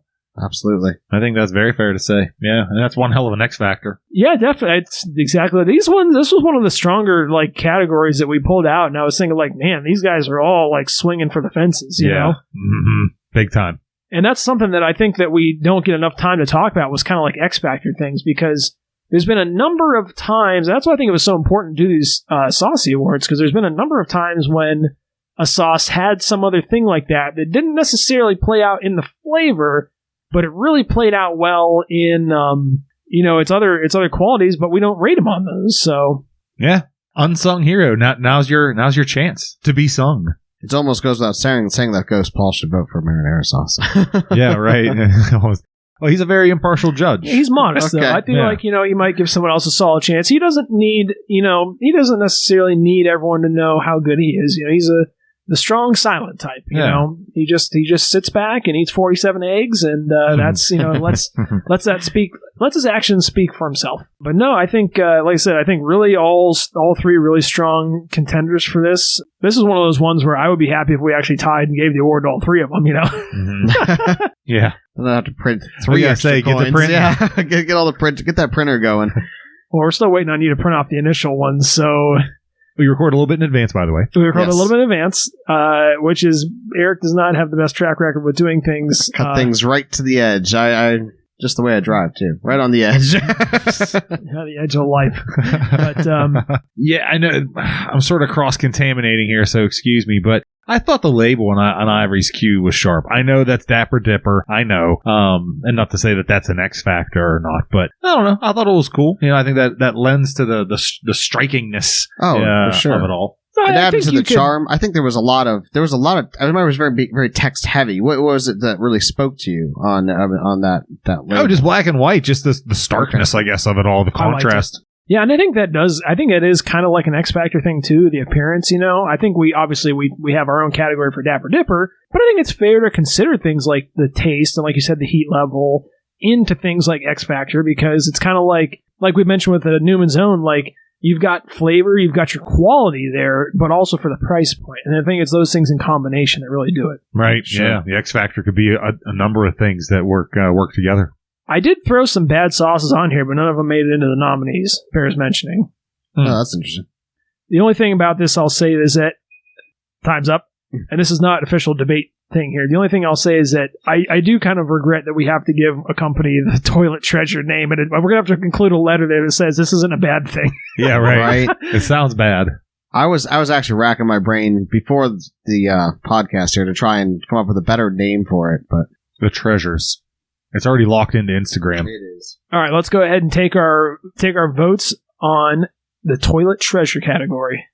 Absolutely. I think that's very fair to say. Yeah, and that's one hell of an X factor. Yeah, definitely. It's exactly. This was one of the stronger like categories that we pulled out, and I was thinking like, man, these guys are all like swinging for the fences, you know? Mm-hmm. Big time. And that's something that I think that we don't get enough time to talk about was kind of like X Factor things, because there's been a number of times, that's why I think it was so important to do these Saucy Awards, because there's been a number of times when a sauce had some other thing like that didn't necessarily play out in the flavor, but it really played out well in its other qualities, but we don't rate them on those. So yeah, unsung hero. Now's your chance to be sung. It almost goes without saying that Ghost Paul should vote for marinara sauce. Yeah, right. Well, he's a very impartial judge. He's modest, though. I feel like, he might give someone else a solid chance. He doesn't need, he doesn't necessarily need everyone to know how good he is. He's the strong silent type, you know. He just sits back and eats 47 eggs, and that's, lets his actions speak for himself. But no, I think, like I said, I think really all three really strong contenders for this. This is one of those ones where I would be happy if we actually tied and gave the award to all three of them, Mm-hmm. Yeah. I don't have to print three extra coins. Get the print. Yeah, get all the print. Get that printer going. Well, we're still waiting on you to print off the initial ones, so... We record a little bit in advance, by the way. We record a little bit in advance, which is Eric does not have the best track record with doing things. Cut things right to the edge. I just the way I drive too, right on the edge. The edge of life. But yeah, I know I'm sort of cross-contaminating here, so excuse me, but I thought the label on Ivory's Q was sharp. I know that's Dapper Dipper. I know. And not to say that that's an X factor or not, but I don't know. I thought it was cool. I think that lends to the strikingness for sure. of it all. It added to the charm. I think there was a lot of. I remember it was very very text heavy. What was it that really spoke to you on that label? Oh, just black and white, just the starkness, I guess, of it all, the contrast. Yeah, and I think it is kind of like an X Factor thing too, the appearance, I think we have our own category for Dapper Dipper, but I think it's fair to consider things like the taste and, like you said, the heat level into things like X Factor, because it's kind of like we mentioned with the Newman's Own, like you've got flavor, you've got your quality there, but also for the price point. And I think it's those things in combination that really do it. Right, sure. Yeah. The X Factor could be a number of things that work together. I did throw some bad sauces on here, but none of them made it into the nominees, bears mentioning. Oh, that's interesting. The only thing about this I'll say is that, time's up, and this is not official debate thing here. The only thing I'll say is that I do kind of regret that we have to give a company the Toilet Treasure name, and we're going to have to include a letter there that says this isn't a bad thing. Yeah, right. It sounds bad. I was actually racking my brain before the podcast here to try and come up with a better name for it, but... The Treasures. It's already locked into Instagram. It is. All right, let's go ahead and take our votes on the Toilet Treasure category.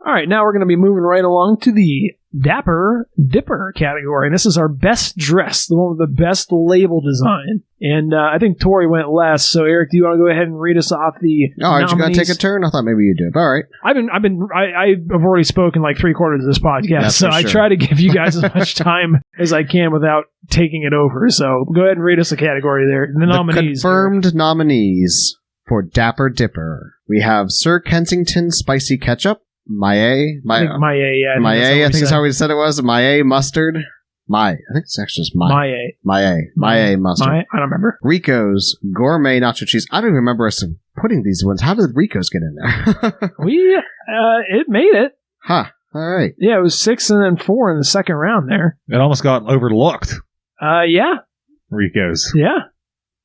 All right, now we're going to be moving right along to the Dapper Dipper category. And this is our best dress, the one with the best label desigin. And I think Tori went last. So Eric, do you want to go ahead and read us off the aren't you going to take a turn? I thought maybe you did. All right. I've already spoken like 3/4 of this podcast, so I try to give you guys as much time as I can without taking it over. So go ahead and read us a category there. The nominees. Confirmed nominees for Dapper Dipper. We have Sir Kensington Spicy Ketchup. Maye, I think is how we said it was. Maye mustard. I think it's actually just Maye. Maye mustard. I don't remember. Rico's gourmet nacho cheese. I don't even remember us putting these ones. How did Rico's get in there? It made it. Huh. All right. Yeah, it was 6 and then 4 in the second round there. It almost got overlooked. Yeah. Rico's. Yeah.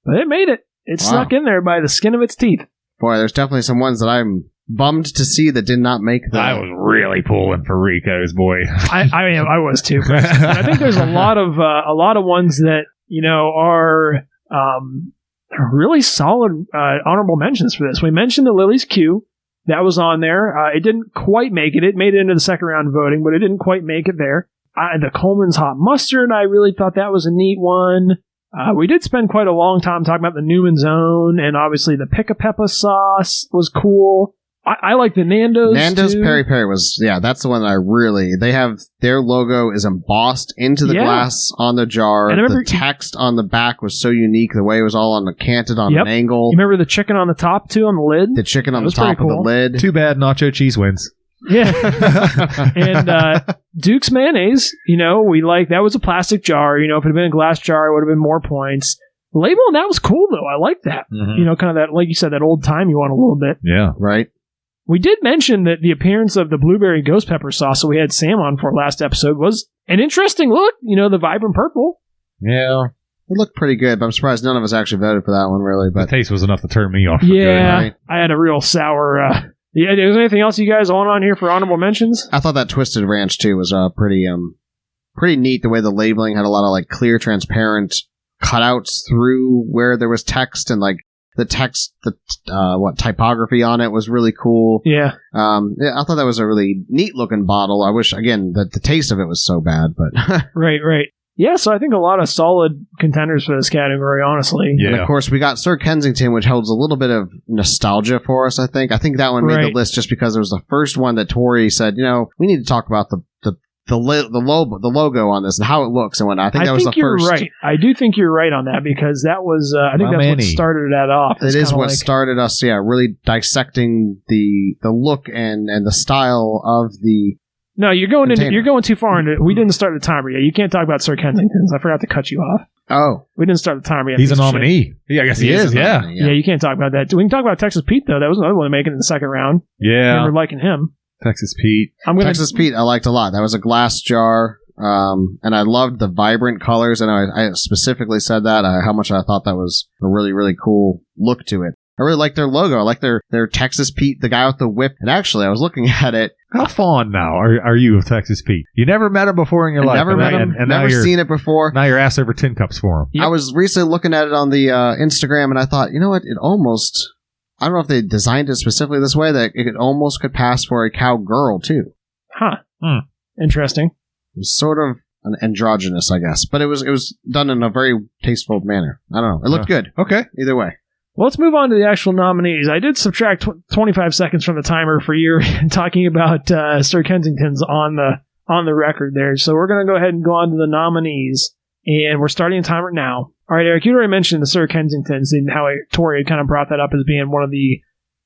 But it made it. It snuck in there by the skin of its teeth. Boy, there's definitely some ones that I'm bummed to see that did not make the... I was really pulling for Rico's, boy. I was too. I think there's a lot of ones that are really solid honorable mentions for this. We mentioned the Lily's Q. That was on there. It didn't quite make it. It made it into the second round voting, but it didn't quite make it there. The Coleman's Hot Mustard, I really thought that was a neat one. We did spend quite a long time talking about the Newman's Own, and obviously the Pick-a-Peppa sauce was cool. I like the Nando's. Nando's too. Peri Peri was, that's the one that I really, they have, their logo is embossed into the glass on the jar. And the text on the back was so unique, the way it was all canted on an angle. You remember the chicken on the top too, on the lid? The chicken on the top of the lid. Too bad nacho cheese wins. Yeah. And Duke's mayonnaise, we like, that was a plastic jar. If it had been a glass jar, it would have been more points. The label on that was cool though. I like that. Mm-hmm. Kind of that, like you said, that old timey one a little bit. Yeah. Right. We did mention that the appearance of the blueberry ghost pepper sauce that we had Sam on for last episode was an interesting look. The vibrant purple. Yeah. It looked pretty good, but I'm surprised none of us actually voted for that one, really. But the taste was enough to turn me off. Yeah. Right? I had a real sour... is there anything else you guys want on here for honorable mentions? I thought that Twisted Ranch, too, was pretty neat. The way the labeling had a lot of, like, clear, transparent cutouts through where there was text, and, like, the text, typography on it was really cool. Yeah. I thought that was a really neat-looking bottle. I wish, again, that the taste of it was so bad, but... Right. Yeah, so I think a lot of solid contenders for this category, honestly. Yeah. And, of course, we got Sir Kensington, which holds a little bit of nostalgia for us, I think. I think that one made the list just because it was the first one that Tori said, we need to talk about the logo on this and how it looks and whatnot. I think that was the first. Right. I do think you're right on that because that was, I think that's what started that off. It is what started us, really dissecting the look and the style of the... No, you're going too far into it. We didn't start the timer yet. You can't talk about Sir Kensington's. I forgot to cut you off. Oh. We didn't start the timer yet. He's a nominee. Yeah, I guess he is. Yeah. Yeah, you can't talk about that. We can talk about Texas Pete, though. That was another one to make it in the second round. Yeah. Remember liking him. Texas Pete. Texas Pete I liked a lot. That was a glass jar, and I loved the vibrant colors, and I specifically said that, how much I thought that was a really, really cool look to it. I really like their logo. I like their Texas Pete, the guy with the whip. And actually, I was looking at it. How fond now are you of Texas Pete? You never met him before in your life. Never met him. And never seen it before. Now you're ass over tin cups for him. Yep. I was recently looking at it on the Instagram, and I thought, you know what? It almost... I don't know if they designed it specifically this way, that it almost could pass for a cowgirl, too. Huh. Interesting. It was sort of an androgynous, I guess. But it was done in a very tasteful manner. I don't know. It looked good. Okay. Either way. Well, let's move on to the actual nominees. I did subtract 25 seconds from the timer for you talking about Sir Kensington's on the record there. So we're going to go ahead and go on to the nominees, and we're starting the timer now. All right, Eric, you already mentioned the Sir Kensingtons and how Tori had kind of brought that up as being one of the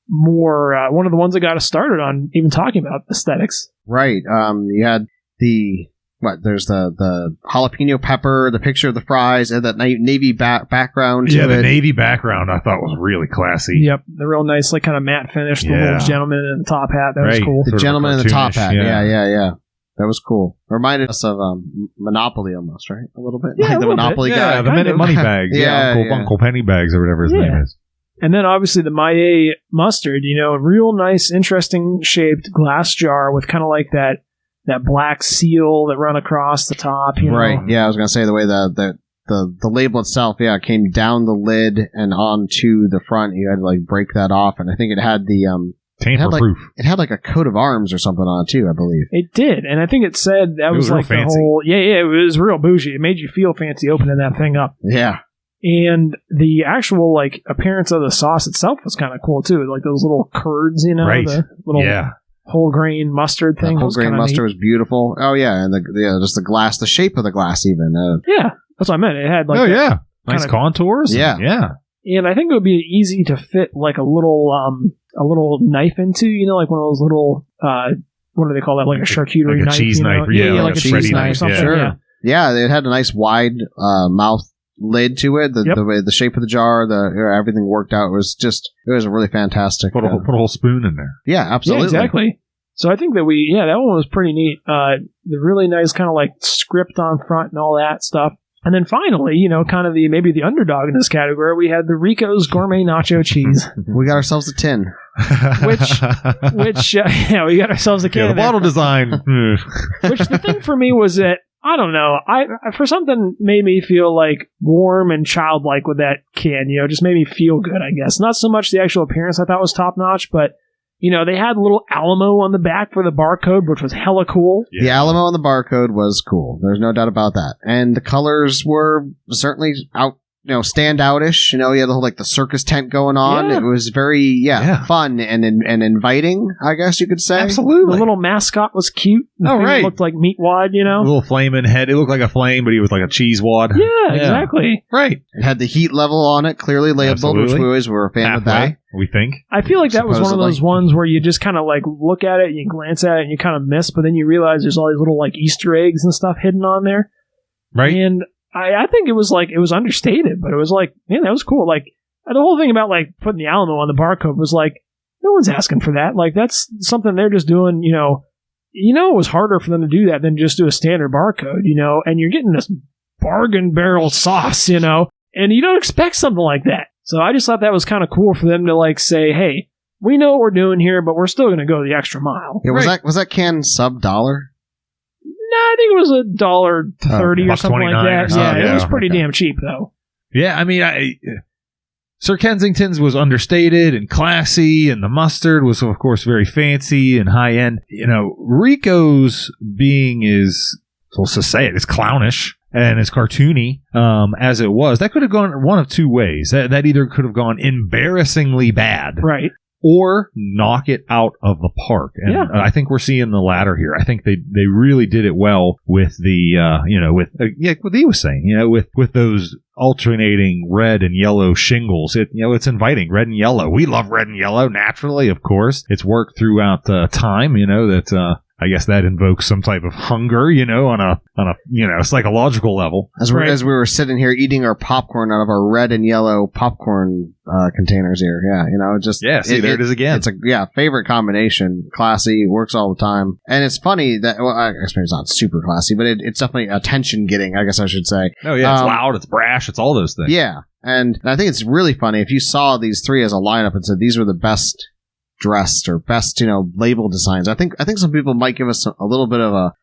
one of the ones that got us started on even talking about aesthetics. Right. You had there's the jalapeno pepper, the picture of the fries, and that navy background to it. the navy background I thought was really classy. Yep, the real nice, like kind of matte finish. The little gentleman in the top hat. That was cool. The gentleman in the top hat. Yeah. That was cool. Reminded us of Monopoly almost, right? A little bit. Yeah, like the Monopoly guy. Yeah, the Minute Money bags. Uncle Penny bags or whatever his name is. And then obviously the Maillet mustard, real nice, interesting shaped glass jar with kind of like that black seal that run across the top. Right. Yeah, I was going to say the way the label itself, came down the lid and onto the front. You had to like break that off. And I think it had the... tamper-proof. It had like a coat of arms or something on it too, I believe. It did, and I think it said that was like the fancy. whole... Yeah, it was real bougie. It made you feel fancy opening that thing up. Yeah. And the actual like appearance of the sauce itself was kind of cool too. Like those little curds, right. The little whole grain mustard thing. The whole grain mustard was beautiful. Oh yeah, and just the glass, the shape of the glass even. Yeah, that's what I meant. It had like nice contours. Yeah. And I think it would be easy to fit like a little knife into, like one of those little what do they call that? Like a charcuterie like a knife, cheese knife. Yeah, like a cheese knife or something. Sure. Yeah, it had a nice wide mouth lid to it. The way the shape of the jar, everything worked out. It was a really fantastic. Put a whole spoon in there. Yeah, absolutely. Yeah, exactly. So I think that that one was pretty neat. The really nice kind of like script on front and all that stuff. And then finally, kind of maybe the underdog in this category, we had the Rico's Gourmet Nacho Cheese. We got ourselves a tin. which we got ourselves a can. Yeah, the bottle design. Which the thing for me was that, I don't know, I for something made me feel like warm and childlike with that can, just made me feel good, I guess. Not so much the actual appearance I thought was top notch, but they had a little Alamo on the back for the barcode, which was hella cool. Yeah. The Alamo on the barcode was cool. There's no doubt about that. And the colors were certainly stand outish. You had the whole the circus tent going on. Yeah. It was very fun and inviting, I guess you could say. Absolutely. The little mascot was cute. The thing right. looked like meat wad, A little flaming head. It looked like a flame, but he was like a cheese wad. Yeah, exactly. Right. It had the heat level on it, clearly labeled, which we always were a fan of that. We think. I feel like that was one of those ones where you just kind of look at it and you glance at it and you kind of miss, but then you realize there's all these little Easter eggs and stuff hidden on there. Right. And I think it was it was understated, but it was man, that was cool. The whole thing about putting the Alamo on the barcode was no one's asking for that. That's something they're just doing, it was harder for them to do that than just do a standard barcode, and you're getting this bargain barrel sauce, and you don't expect something like that. So I just thought that was kind of cool for them to say, hey, we know what we're doing here, but we're still going to go the extra mile. Yeah, was that can $1? No, I think it was $1.30 or something like that. Yeah, it was pretty damn cheap though. Yeah, I mean, Sir Kensington's was understated and classy, and the mustard was, of course, very fancy and high end. Rico's being let's just say it, is clownish and as cartoony as it was. That could have gone one of two ways. That either could have gone embarrassingly bad, right, or knock it out of the park. And I think we're seeing the latter here. I think they really did it well with the, what he was saying, with those alternating red and yellow shingles. It's inviting, red and yellow. We love red and yellow naturally, of course. It's worked throughout time, that, I guess that invokes some type of hunger, on a psychological level. As we were sitting here eating our popcorn out of our red and yellow popcorn containers here. Yeah, there it is again. It's a favorite combination. Classy, works all the time. And it's funny that, I guess it's not super classy, but it's definitely attention getting, I guess I should say. Oh yeah, it's loud, it's brash, it's all those things. Yeah, and I think it's really funny if you saw these three as a lineup and said these were the best dressed or best, label designs. I think some people might give us a little bit of a,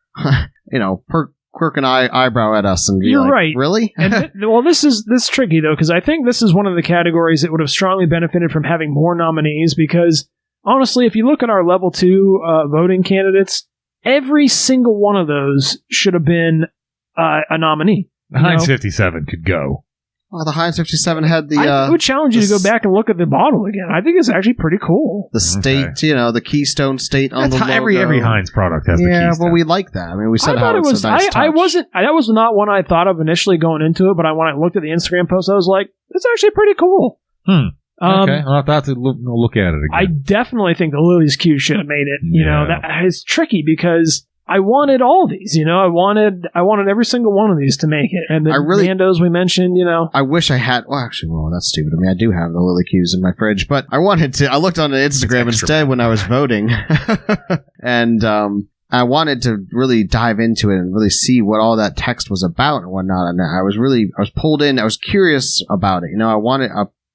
quirk an eyebrow at us and be You're right. Really? And this is tricky though, because I think this is one of the categories that would have strongly benefited from having more nominees. Because honestly, if you look at our level 2 voting candidates, every single one of those should have been a nominee. The Heinz 57 could go. Well, the Heinz 57 had the... I would challenge you to go back and look at the bottle again. I think it's actually pretty cool. The state, the Keystone State on the logo. Every Heinz product has the Keystone. Yeah, well, we like that. I mean, we said how it's a nice touch. That was not one I thought of initially going into it, but when I looked at the Instagram post, I was like, that's actually pretty cool. Okay, I'll have to look at it again. I definitely think the Lily's Q should have made it. That is tricky because I wanted all these, I wanted every single one of these to make it. And the Nando's we mentioned, I wish I had, that's stupid. I mean, I do have the Lily Q's in my fridge, but I looked on the Instagram instead when I was voting. And, I wanted to really dive into it and really see what all that text was about and whatnot. And I was pulled in. I was curious about it.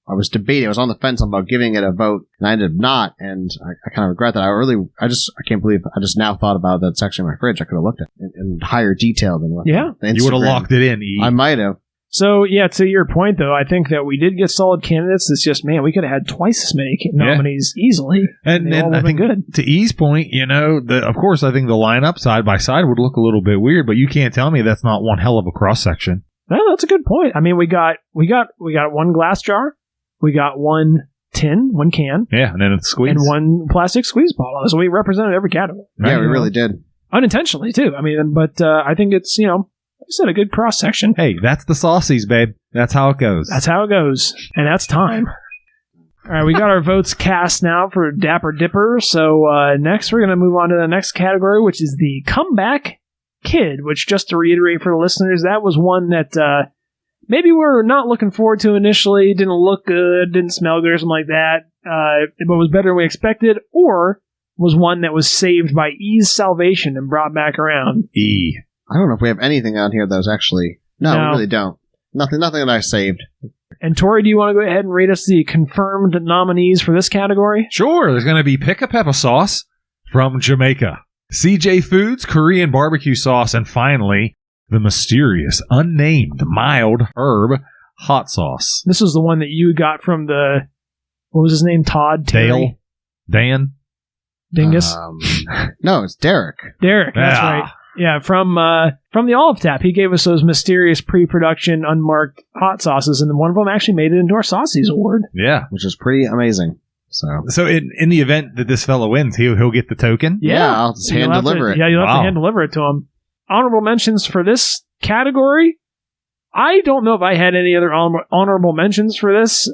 I was debating. I was on the fence about giving it a vote, and I ended up not. And I kind of regret that. I can't believe I just now thought about that section of my fridge. I could have looked at it in higher detail than what. Yeah, you would have locked it in. I might have. So yeah, to your point though, I think that we did get solid candidates. It's just, man, we could have had twice as many nominees easily, and I think good. To E's point, of course, I think the lineup side by side would look a little bit weird, but you can't tell me that's not one hell of a cross section. No, that's a good point. I mean, we got one glass jar. We got one can. Yeah, and then it's squeeze. And one plastic squeeze bottle. So we represented every category. Yeah, we really did. Unintentionally, too. I mean, but I think it's, like I said, a good cross-section. Hey, that's the Saucies, babe. That's how it goes. That's how it goes. And that's time. All right, we got our votes cast now for Dapper Dipper. So next, we're going to move on to the next category, which is the Comeback Kid, which, just to reiterate for the listeners, that was one that... maybe we're not looking forward to initially, didn't look good, didn't smell good or something like that, but was better than we expected, or was one that was saved by E's salvation and brought back around. E. I don't know if we have anything on here that was actually No, we really don't. Nothing that I saved. And Tori, do you want to go ahead and rate us the confirmed nominees for this category? Sure. There's going to be Pick a Pepper sauce from Jamaica, CJ Foods Korean barbecue sauce, and finally, the mysterious, unnamed, mild herb hot sauce. This was the one that you got from what was his name? Todd? Terry? Dale? Dan? Dingus? No, it's Derek. Derek, that's right. Yeah, from the Olive Tap. He gave us those mysterious pre-production unmarked hot sauces, and one of them actually made it into our Saucy's Award. Yeah. Which is pretty amazing. So in the event that this fella wins, he'll get the token? Yeah, I'll just hand deliver it. Yeah, you'll have to hand deliver it to him. Honorable mentions for this category? I don't know if I had any other honorable mentions for this.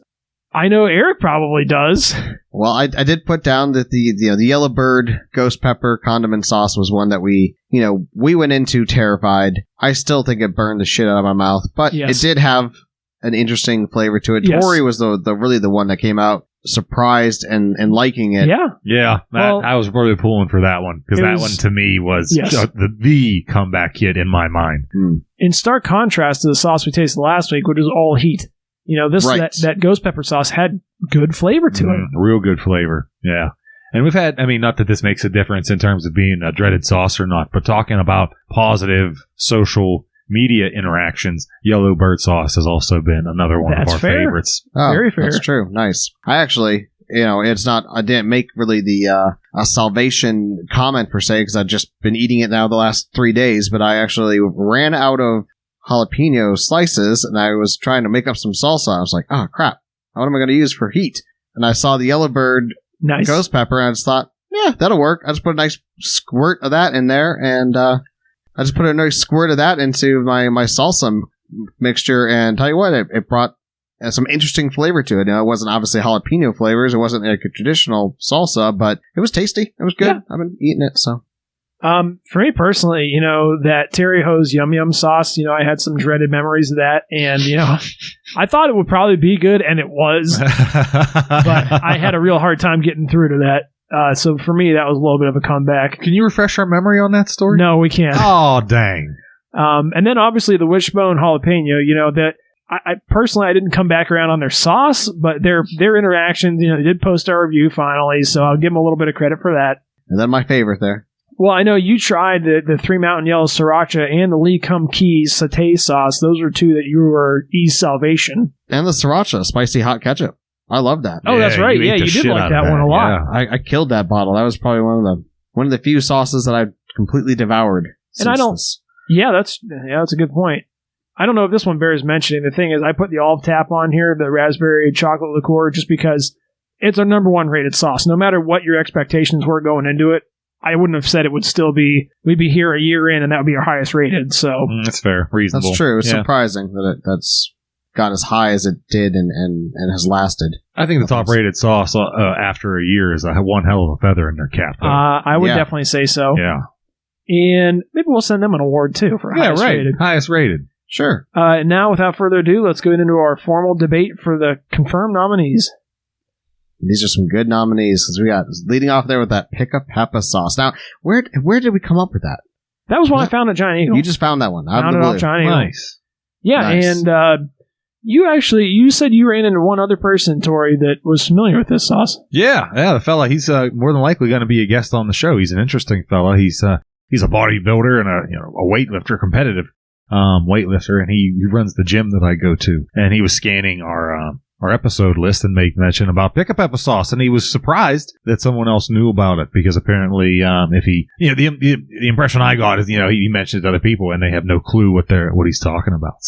I know Eric probably does. Well, I did put down that the Yellow Bird ghost pepper condiment sauce was one that we went into terrified. I still think it burned the shit out of my mouth, but It did have an interesting flavor to it. Yes. Tori was really the one that came out surprised and liking it. Yeah. I was really pulling for that one because that one to me was the comeback hit in my mind. In stark contrast to the sauce we tasted last week, which was all heat. That ghost pepper sauce had good flavor to it. Real good flavor. Yeah. And we've had, not that this makes a difference in terms of being a dreaded sauce or not, but talking about positive social media interactions, Yellow Bird sauce has also been another one of our favorites. Oh, very fair. That's true. Nice. I actually, I didn't make really the a salvation comment per se because I've just been eating it now the last 3 days, but I actually ran out of jalapeno slices and I was trying to make up some salsa. I was like, oh crap, what am I going to use for heat? And I saw the Yellow Bird ghost pepper and I just thought, yeah, that'll work. I just put a nice squirt of that in there and I just put a nice squirt of that into my salsa mixture and tell you what, it brought some interesting flavor to it. It wasn't obviously jalapeno flavors. It wasn't like a traditional salsa, but it was tasty. It was good. Yeah. I've been eating it, so. For me personally, that Terry Ho's Yum Yum sauce, I had some dreaded memories of that. And, I thought it would probably be good, and it was. But I had a real hard time getting through to that. So for me, that was a little bit of a comeback. Can you refresh our memory on that story? No, we can't. Oh, dang. And then obviously the wishbone jalapeno, that I personally, I didn't come back around on their sauce, but their interactions, they did post our review finally. So I'll give them a little bit of credit for that. And then my favorite there. Well, I know you tried the Three Mountain Yellow Sriracha and the Lee Kum Keys satay sauce. Those were two that you were Ease Salvation. And the Sriracha, spicy hot ketchup. I love that. Oh, that's right. Yeah, you did like that one a lot. Yeah. I killed that bottle. That was probably one of the few sauces that I've completely devoured. And I don't. Yeah, that's a good point. I don't know if this one bears mentioning. The thing is, I put the Olive Tap on here, the raspberry chocolate liqueur, just because it's our number one rated sauce. No matter what your expectations were going into it, I wouldn't have said it would still be, we'd be here a year in and that would be our highest rated. So that's fair. Reasonable. That's true. It's surprising that that's got as high as it did and has lasted. I think the top rated sauce after a year is one hell of a feather in their cap. I would definitely say so. Yeah. And maybe we'll send them an award too for highest rated. Highest rated. Sure. Now, without further ado, let's go into our formal debate for the confirmed nominees. These are some good nominees because we got leading off there with that Pick a Pepper sauce. Now, where did we come up with that? That was one I found at Giant Eagle. You just found that one. Found it off Giant Eagle. Nice. Yeah, nice. And you said you ran into one other person, Tori, that was familiar with this sauce. Yeah, the fella. He's more than likely going to be a guest on the show. He's an interesting fella. He's a bodybuilder and a weightlifter, competitive weightlifter, and he runs the gym that I go to. And he was scanning our episode list and make mention about Pick a Pepper sauce, and he was surprised that someone else knew about it because apparently, if he, the impression I got is, he mentioned it to other people and they have no clue what he's talking about.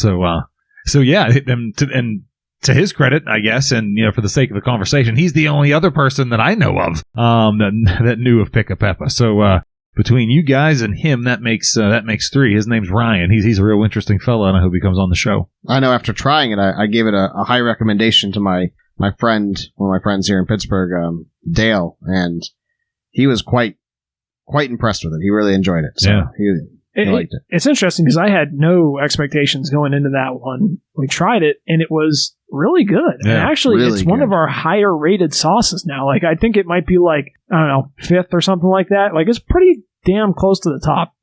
So yeah, and to his credit, I guess, and for the sake of the conversation, he's the only other person that I know of that knew of Pick a Pepper. So between you guys and him, that makes three. His name's Ryan. He's a real interesting fella, and I hope he comes on the show. I know. After trying it, I gave it a high recommendation to my friend, one of my friends here in Pittsburgh, Dale, and he was quite impressed with it. He really enjoyed it. So he liked it. It's interesting because I had no expectations going into that one. We tried it, and it was really good. Yeah, and actually, really it's one of our higher rated sauces now. Like, I think it might be like, I don't know, 5th or something like that. Like, it's pretty damn close to the top.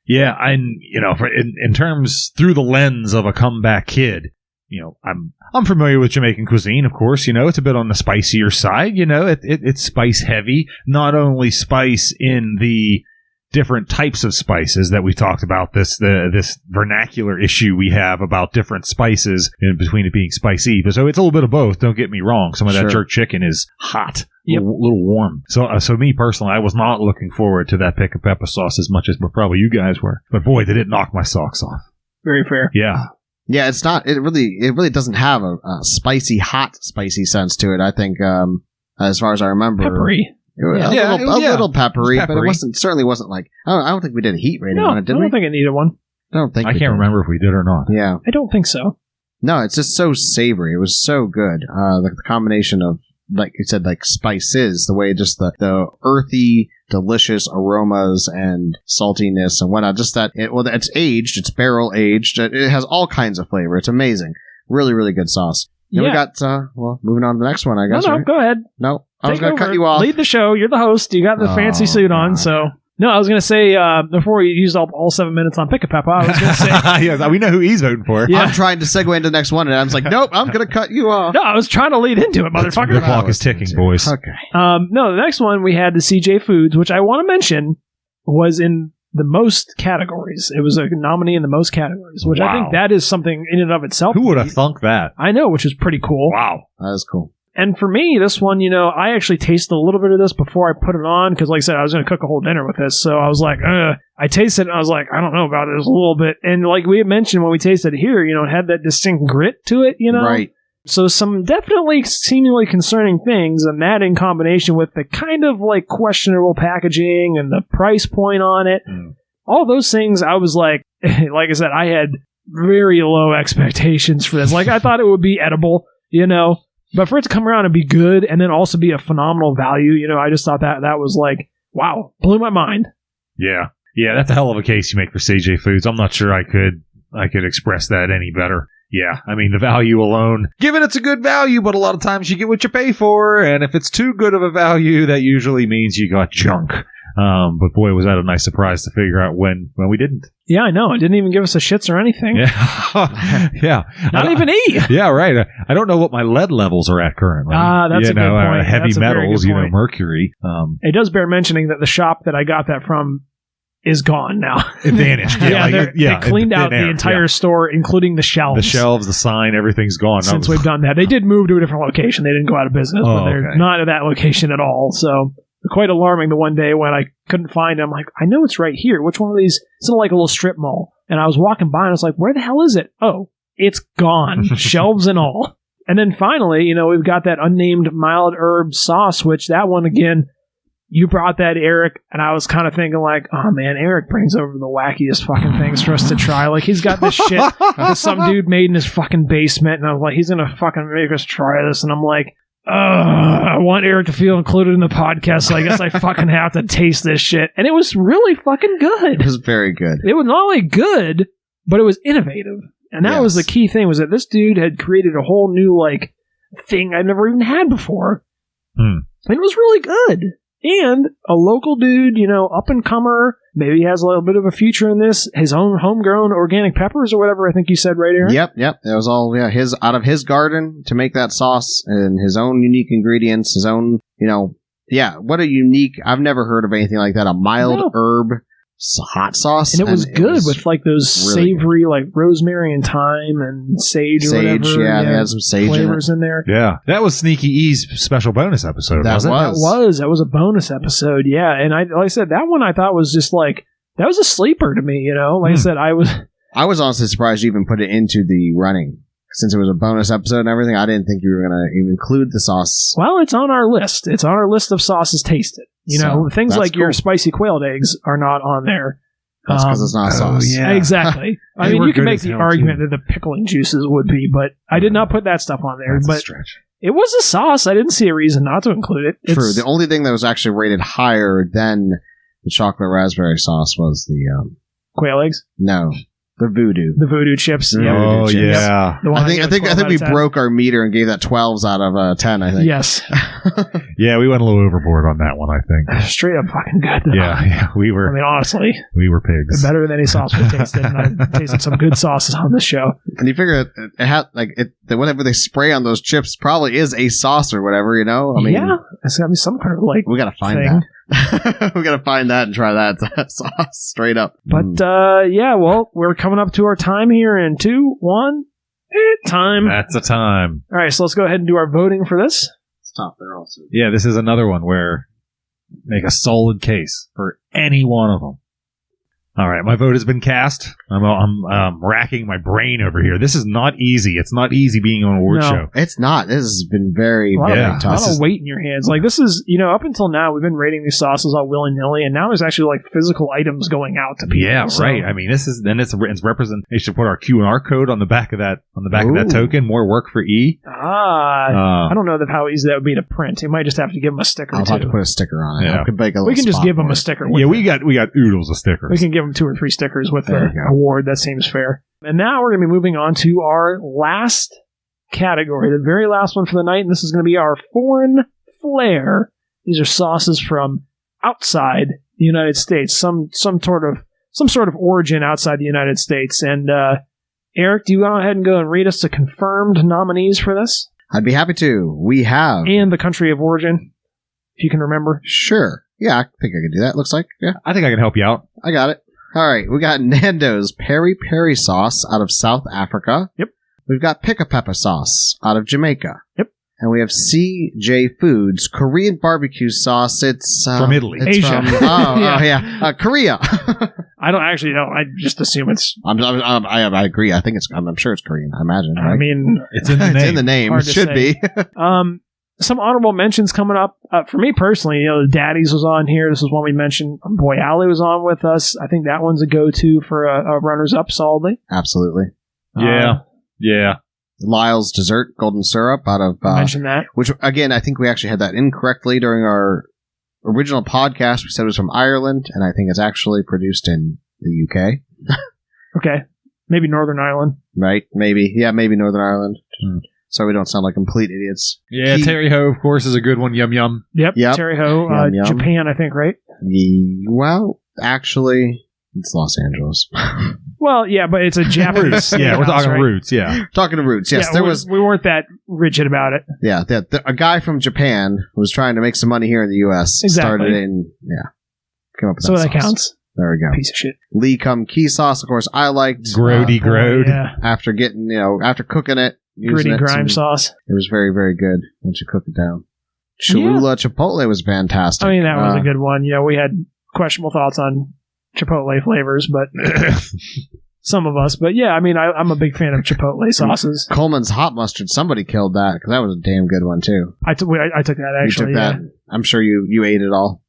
Yeah, in terms through the lens of a comeback kid, I'm familiar with Jamaican cuisine, of course. It's a bit on the spicier side. It's spice heavy. Not only spice in the different types of spices that we talked about, this vernacular issue we have about different spices in between it being spicy, but so it's a little bit of both. Don't get me wrong. Some of that jerk chicken is hot, a little warm. So me personally, I was not looking forward to that pick of pepper sauce as much as probably you guys were. But boy, did it knock my socks off. Very fair. Yeah. Yeah, it's not. It really doesn't have a spicy, hot, spicy sense to it. I think, as far as I remember, peppery. A little peppery, but it certainly wasn't like. I don't think we did a heat rating on it, did we? I don't think it needed one. I can't remember if we did or not. Yeah, I don't think so. No, it's just so savory. It was so good. The combination of, like you said, like spices, the way just the earthy, delicious aromas and saltiness and whatnot. Just that. It's aged. It's barrel aged. It has all kinds of flavor. It's amazing. Really, really good sauce. Then we got, moving on to the next one, I guess. No, right? go ahead. No, I was going to cut you off. Lead the show. You're the host. You got the fancy suit on, so. No, I was going to say, before we used all 7 minutes on Pick a Pepper, I was going to say. Yes, we know who he's voting for. Yeah. I'm trying to segue into the next one, and I was like, nope, I'm going to cut you off. No, I was trying to lead into it, motherfucker. The clock is ticking, boys. Okay. No, the next one we had the CJ Foods, which I want to mention was in the most categories. It was a nominee in the most categories, which I think that is something in and of itself. Who would have thunk that? I know, which is pretty cool. Wow. That is cool. And for me, this one, I actually tasted a little bit of this before I put it on, because like I said, I was going to cook a whole dinner with this, so I was like, I tasted it, and I was like, I don't know about this a little bit. And like we had mentioned when we tasted it here, it had that distinct grit to it, Right. So some definitely seemingly concerning things, and that in combination with the kind of like questionable packaging and the price point on it, all those things, I was like I said, I had very low expectations for this. Like I thought it would be edible, but for it to come around and be good and then also be a phenomenal value, I just thought that was like, wow, blew my mind. Yeah. Yeah, that's a hell of a case you make for CJ Foods. I'm not sure I could express that any better. Yeah, I mean, the value alone, given it's a good value, but a lot of times you get what you pay for, and if it's too good of a value, that usually means you got junk. But boy, was that a nice surprise to figure out when we didn't. Yeah, I know. It didn't even give us a shits or anything. Yeah. Yeah. Not even E. Yeah, right. I don't know what my lead levels are at currently. That's a good point. Heavy metals, mercury. It does bear mentioning that the shop that I got that from is gone now. It vanished. They cleaned out the entire store, including the shelves. The shelves, the sign, everything's gone. Since we've done that. They did move to a different location. They didn't go out of business, but they're not at that location at all. So quite alarming the one day when I couldn't find it. I'm like, I know it's right here. Which one of these? It's in like a little strip mall. And I was walking by and I was like, where the hell is it? Oh, it's gone. Shelves and all. And then finally, we've got that unnamed mild herb sauce, which that one again, you brought that, Eric, and I was kind of thinking like, oh man, Eric brings over the wackiest fucking things for us to try. Like he's got this shit that some dude made in his fucking basement, and I was like, he's gonna fucking make us try this, and I'm like, I want Eric to feel included in the podcast, so I guess I fucking have to taste this shit. And it was really fucking good. It was very good. It was not only good, but it was innovative. And that was the key thing, was that this dude had created a whole new like thing I'd never even had before. And it was really good. And a local dude, up and comer, maybe he has a little bit of a future in this, his own homegrown organic peppers or whatever, I think you said, right, Aaron? Yep. It was all out of his garden to make that sauce, and his own unique ingredients, his own, what a unique, I've never heard of anything like that, a mild herb hot sauce. And it was good with like those really savory, like rosemary and thyme and sage or whatever. Yeah, it had some sage flavors in there. Yeah. That was Sneaky E's special bonus episode, wasn't it? That was a bonus episode, yeah. And like I said, that one I thought was just like, that was a sleeper to me, Like I said, I was honestly surprised you even put it into the running. Since it was a bonus episode and everything, I didn't think you were going to even include the sauce. Well, it's on our list. It's on our list of sauces tasted. Things like your spicy quailed eggs are not on there. That's because it's not a sauce. Yeah. Exactly. I mean, you can make the argument that the pickling juices would be, but I did not put that stuff on there. But it was a sauce. I didn't see a reason not to include it. True. The only thing that was actually rated higher than the chocolate raspberry sauce was the... quail eggs? No. The voodoo. The voodoo chips. Yeah. Yep. Oh, chips. yeah. The one I think gave 12 out we of 10. broke our meter and gave that 12s out of 10, I think. Yes. Yeah, we went a little overboard on that one, I think. Straight up fucking good. Though. Yeah, we I were mean, honestly, pigs. better than any sauce we tasted. And I've tasted some good sauces on this show. And you figure it had, that whatever they spray on those chips probably is a sauce or whatever, you know? I mean, yeah. It's got to be some kind of like we got to find thing. that. We got to find that and try that sauce straight up. But yeah, well, we're coming up to our time here in 2, 1, time. That's the time. All right, so let's go ahead and do our voting for this. It's top there also. Yeah, this is another one where make a solid case for any one of them. All right, my vote has been cast. I'm racking my brain over here. This is not easy. It's not easy being on an award No. show. It's not. This has been very, A lot, very of, a tough. lot of weight in your hands. Like this is, up until now, we've been rating these sauces all willy-nilly, and now there's actually like physical items going out to people. Yeah, so- right. I mean, this is it's representation. Put our Q&R code on the back of that of that Ooh. token. More work for E. I don't know how easy that would be to print. You might just have to give them a sticker I'll too. have to put a sticker on it. Yeah. I could make a We little can just spot give them for a it. sticker. Yeah, with we got oodles of stickers. We can give them 2 or 3 stickers with There the you go. award. That seems fair. And now we're going to be moving on to our last category, the very last one for the night, and this is going to be our foreign flair. These are sauces from outside the United States, some sort of origin outside the United States. And Eric, do you go ahead and go and read us the confirmed nominees for this I'd be happy to. We have. and the country of origin, if you can remember? Sure. Yeah, I think I could do that. Looks like. Yeah, I think I can help you out. I got it. All right. We got Nando's Peri Peri sauce out of South Africa. Yep. We've got Pick a Pepper sauce out of Jamaica. Yep. And we have CJ Foods Korean barbecue sauce. It's From Italy. It's Asia. From, yeah. Korea. I don't actually know. I just assume it's. I agree. I think it's. I'm sure it's Korean. I imagine. Right? I mean, It's in the it's name. in the name. Hard It to should say. be. Some honorable mentions coming up. For me personally, the Daddies was on here. This is one we mentioned. Our boy Ali was on with us. I think that one's a go-to for a runners-up solidly. Absolutely. Yeah. Lyle's dessert golden syrup out of I mentioned that. which again I think we actually had that incorrectly during our original podcast. We said it was from Ireland, and I think it's actually produced in the UK. Okay. Maybe Northern Ireland. Right? Maybe. Yeah, maybe Northern Ireland. So we don't sound like complete idiots. Yeah, He- Terry Ho, of course, is a good one. Yum yum. Yep. Yep. Terry Ho. Yum, yum. Japan, I think, right? Well, actually, it's Los Angeles. Well, yeah, but it's a Japanese. Yeah, we're steakhouse, talking right? roots. Yeah. Talking to roots, yes. Yeah, There we- was, we weren't that rigid about it. yeah, a guy from Japan who was trying to make some money here in the U.S. Exactly. Started in, came up with So that that sauce. counts. There we go. Piece of shit. Lee Cum Key sauce, of course, I liked. Grody grode. Yeah. After getting, after cooking it. using Gritty it, grime some- sauce. It was very, very good once you cook it down. Cholula Chipotle was fantastic. I mean, that was a good one. We had questionable thoughts on Chipotle flavors, but some of us. But yeah, I mean, I'm a big fan of Chipotle sauces. Coleman's hot mustard. Somebody killed that because that was a damn good one too. I took that actually. You took that. I'm sure you ate it all.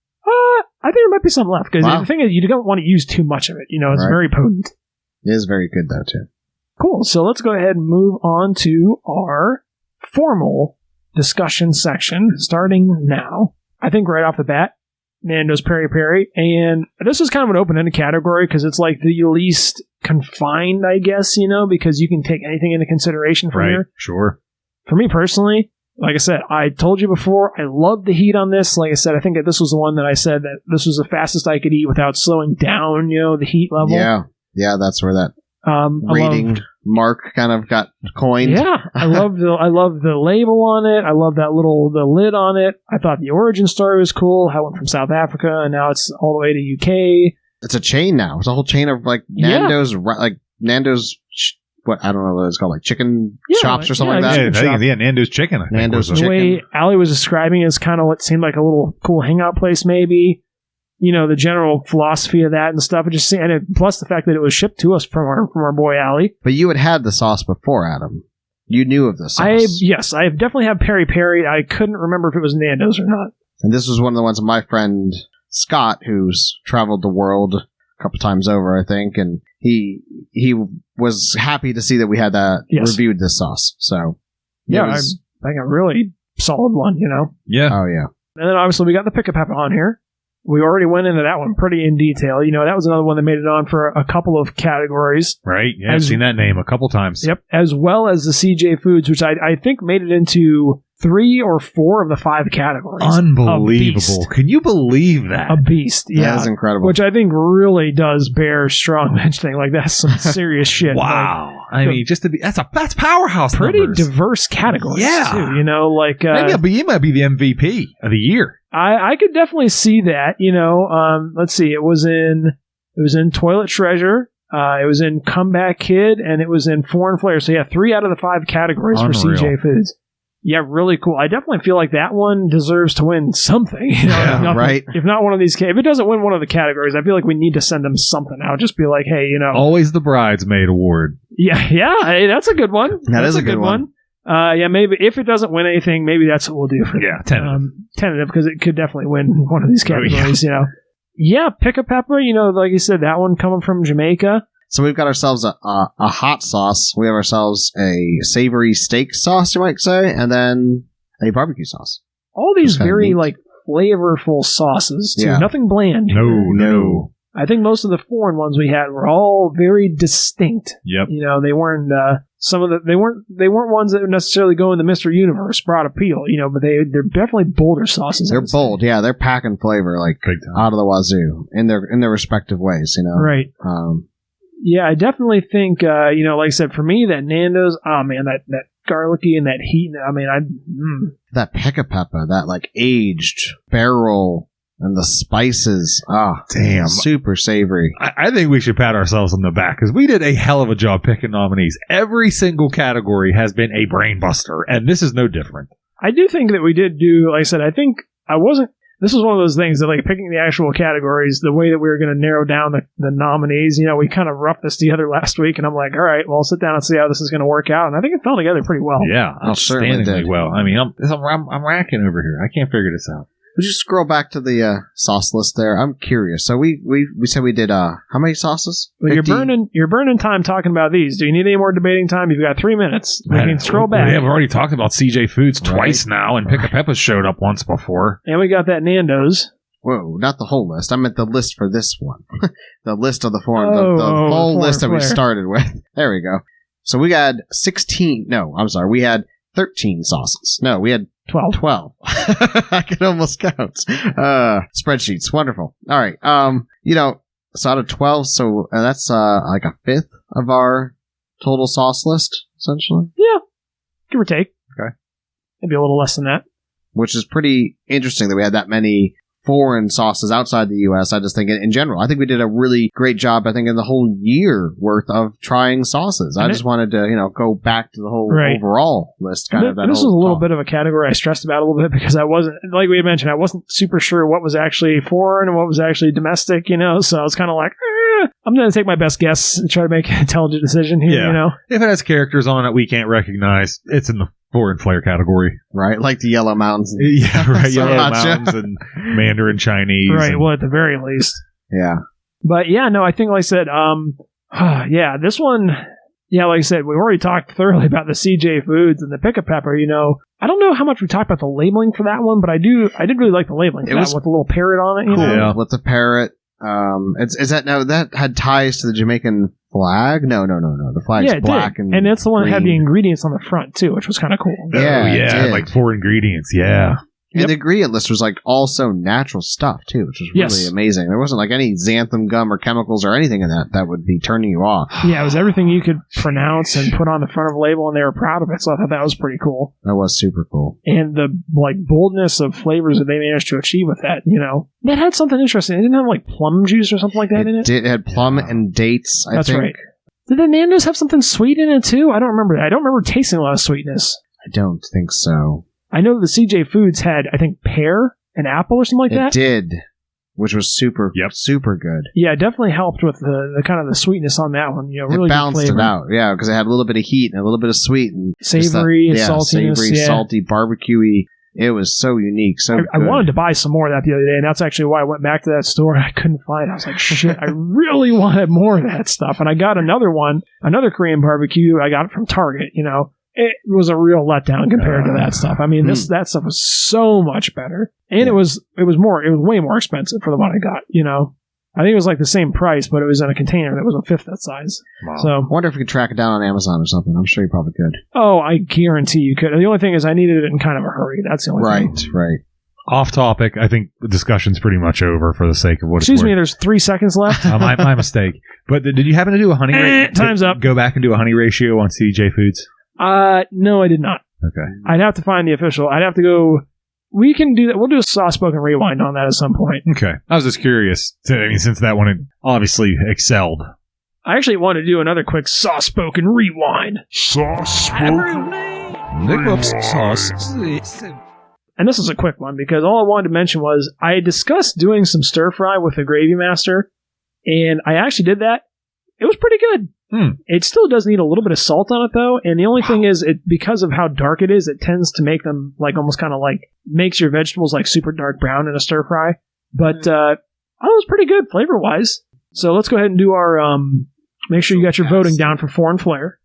I think there might be some left because Wow. the thing is, you don't want to use too much of it. It's Right. very potent. It is very good though too. Cool. So let's go ahead and move on to our formal discussion section, starting now. I think right off the bat, Nando's Peri Peri, and this is kind of an open-ended category because it's like the least confined, I guess, because you can take anything into consideration from Right. here. Sure. For me personally, like I said, I told you before, I love the heat on this. Like I said, I think that this was the one that I said that this was the fastest I could eat without slowing down, the heat level. Yeah, that's where that I rating loved- mark kind of got coined. Yeah, I love the label on it. I love the lid on it. I thought the origin story was cool. How it went from South Africa and now it's all the way to UK. It's a chain now. It's a whole chain of like Nando's, what I don't know what it's called, like chicken chops or something yeah, like that. Yeah, I think, Nando's chicken. I think Nando's was a- The way Chicken. Ali was describing it is kind of what seemed like a little cool hangout place, maybe. The general philosophy of that and stuff. It just seemed, plus the fact that it was shipped to us from our boy Ali. But you had the sauce before, Adam. You knew of the sauce. Yes, I definitely have Peri Peri. I couldn't remember if it was Nando's or not. And this was one of the ones of my friend Scott, who's traveled the world a couple times over, I think, and he was happy to see that we had that reviewed this sauce. So Yeah, I think a really solid one. Yeah. Oh yeah. And then obviously we got the Pick a Pepper on here. We already went into that one pretty in detail. You know, that was another one that made it on for a couple of categories. Right. Yeah, I've seen that name a couple times. Yep. As well as the CJ Foods, which I think made it into 3 or 4 of the 5 categories. Unbelievable. Can you believe that? A beast. Yeah. That is incredible. Which I think really does bear strong mentioning. Like, that's some serious shit. Wow. Like, I mean, just to be, that's powerhouse pretty numbers. Diverse categories, too. You know, like... maybe you might be the MVP of the year. I could definitely see that, you know. Let's see, it was in Toilet Treasure, it was in Comeback Kid, and it was in Foreign Flair. So yeah, 3 out of the 5 categories for CJ Foods. Yeah, really cool. I definitely feel like that one deserves to win something. You know, yeah, right. If not one of these, if it doesn't win one of the categories, I feel like we need to send them something out. Just be like, hey, you know, always the bridesmaid award. Yeah, hey, that's a good one. That's a good one. Yeah, maybe if it doesn't win anything, maybe that's what we'll do for tentative, because it could definitely win one of these categories. You know, yeah, Pick a Pepper. You know, like you said, that one coming from Jamaica. So we've got ourselves a hot sauce. We have ourselves a savory steak sauce, you might say, and then a barbecue sauce. All these very like flavorful sauces too. Yeah. Nothing bland. No. I think most of the foreign ones we had were all very distinct. Yep. You know, they weren't they weren't ones that would necessarily go in the Mr. Universe broad appeal, you know, but they're definitely bolder sauces. They're bold, yeah. They're packing flavor like out of the wazoo in their respective ways, you know. Right. Yeah, I definitely think you know, like I said, for me, that Nando's, oh man, that garlicky and that heat. I mean, that Pick a Pepper, that like aged barrel. And the spices, damn, super savory. I think we should pat ourselves on the back because we did a hell of a job picking nominees. Every single category has been a brain buster, and this is no different. I do think that we did do, like I said, I think I wasn't, this was one of those things that like picking the actual categories, the way that we were going to narrow down the nominees, you know, we kind of roughed this together last week, and I'm like, all right, well, I'll sit down and see how this is going to work out, and I think it fell together pretty well. Yeah, certainly did. Well. I mean, I'm racking over here. I can't figure this out. Would you scroll back to the sauce list there? I'm curious. So we said we did how many sauces? Well, you're burning time talking about these. Do you need any more debating time? You've got 3 minutes. We can scroll back. Yeah, we've already talked about CJ Foods twice now, and Pick a Pepper showed up once before. And we got that Nando's. Whoa, not the whole list. I meant the list for this one. The list of the foreign, the full list that we started with. There we go. So we had 16. No, I'm sorry. We had 13 sauces. No, we had 12. I can almost count. Spreadsheets. Wonderful. All right. You know, so out of 12, so that's like a fifth of our total sauce list, essentially. Yeah. Give or take. Okay. Maybe a little less than that. Which is pretty interesting that we had that many foreign sauces outside the U.S. I just think in general, I think we did a really great job, I think, in the whole year worth of trying sauces. I just wanted to, you know, go back to the whole overall list. Kind of that. This was a little bit of a category I stressed about a little bit because I wasn't, like we had mentioned, I wasn't super sure what was actually foreign and what was actually domestic, you know, so I was kind of like, I'm going to take my best guess and try to make an intelligent decision here, you know. If it has characters on it we can't recognize, it's in the Foreign Flair category. Right, like the Yellow Mountains. Yeah, right, Yellow Mountains and Mandarin Chinese. Right, well, at the very least. Yeah. But yeah, no, I think, like I said, yeah, this one, yeah, like I said, we already talked thoroughly about the CJ Foods and the Pick a Pepper, you know. I don't know how much we talked about the labeling for that one, but I did really like the labeling for that with the little parrot on it, you know? Yeah, with the parrot. That had ties to the Jamaican flag? No. The flag's black and that's the one that had the ingredients on the front too, which was kind of cool. Yeah, like 4 ingredients. Yeah. And the ingredient list was like also natural stuff too, which was really amazing. There wasn't like any xanthan gum or chemicals or anything in that would be turning you off. Yeah, it was everything you could pronounce and put on the front of a label, and they were proud of it. So I thought that was pretty cool. That was super cool. And the like boldness of flavors that they managed to achieve with that, you know, that had something interesting. It didn't have like plum juice or something like that in it. It had plum and dates. I think. That's right. Did the Nando's have something sweet in it too? I don't remember. I don't remember tasting a lot of sweetness. I don't think so. I know the CJ Foods had, I think, pear and apple or something like that. It did, which was super good. Yeah, it definitely helped with the kind of the sweetness on that one. You know, really it balanced it out. Yeah, because it had a little bit of heat and a little bit of sweet and savory, saltiness, savory, salty, barbecue-y. It was so unique. I wanted to buy some more of that the other day, and that's actually why I went back to that store. I couldn't find it. I was like, shit, I really wanted more of that stuff. And I got another Korean barbecue. I got it from Target, you know. it was a real letdown compared to that stuff. I mean, that stuff was so much better, and it was way more expensive for the one I got. You know, I think it was like the same price, but it was in a container that was a fifth that size. Wow. So, I wonder if you could track it down on Amazon or something. I'm sure you probably could. oh, I guarantee you could. The only thing is, I needed it in kind of a hurry. That's the only thing. Right. Off topic, I think the discussion's pretty much over for the sake of what Excuse it's me, worth. there's 3 seconds left. My mistake. But did you happen to do a honey ratio? Time's up. Go back and do a honey ratio on CJ Foods? No, I did not. Okay. I'd have to find the official. I'd have to go. We can do that. We'll do a soft-spoken rewind on that at some point. Okay. I was just curious. I mean, since that one had obviously excelled. I actually want to do another quick soft-spoken rewind. And this is a quick one because all I wanted to mention was I discussed doing some stir-fry with the Gravy Master, and I actually did that. It was pretty good. It still does need a little bit of salt on it, though, and the only thing is, because of how dark it is, it tends to make them, like, almost kind of like, makes your vegetables, like, super dark brown in a stir-fry. But, it was pretty good, flavor-wise. So let's go ahead and do our, make sure you got your voting down for Foreign Flair.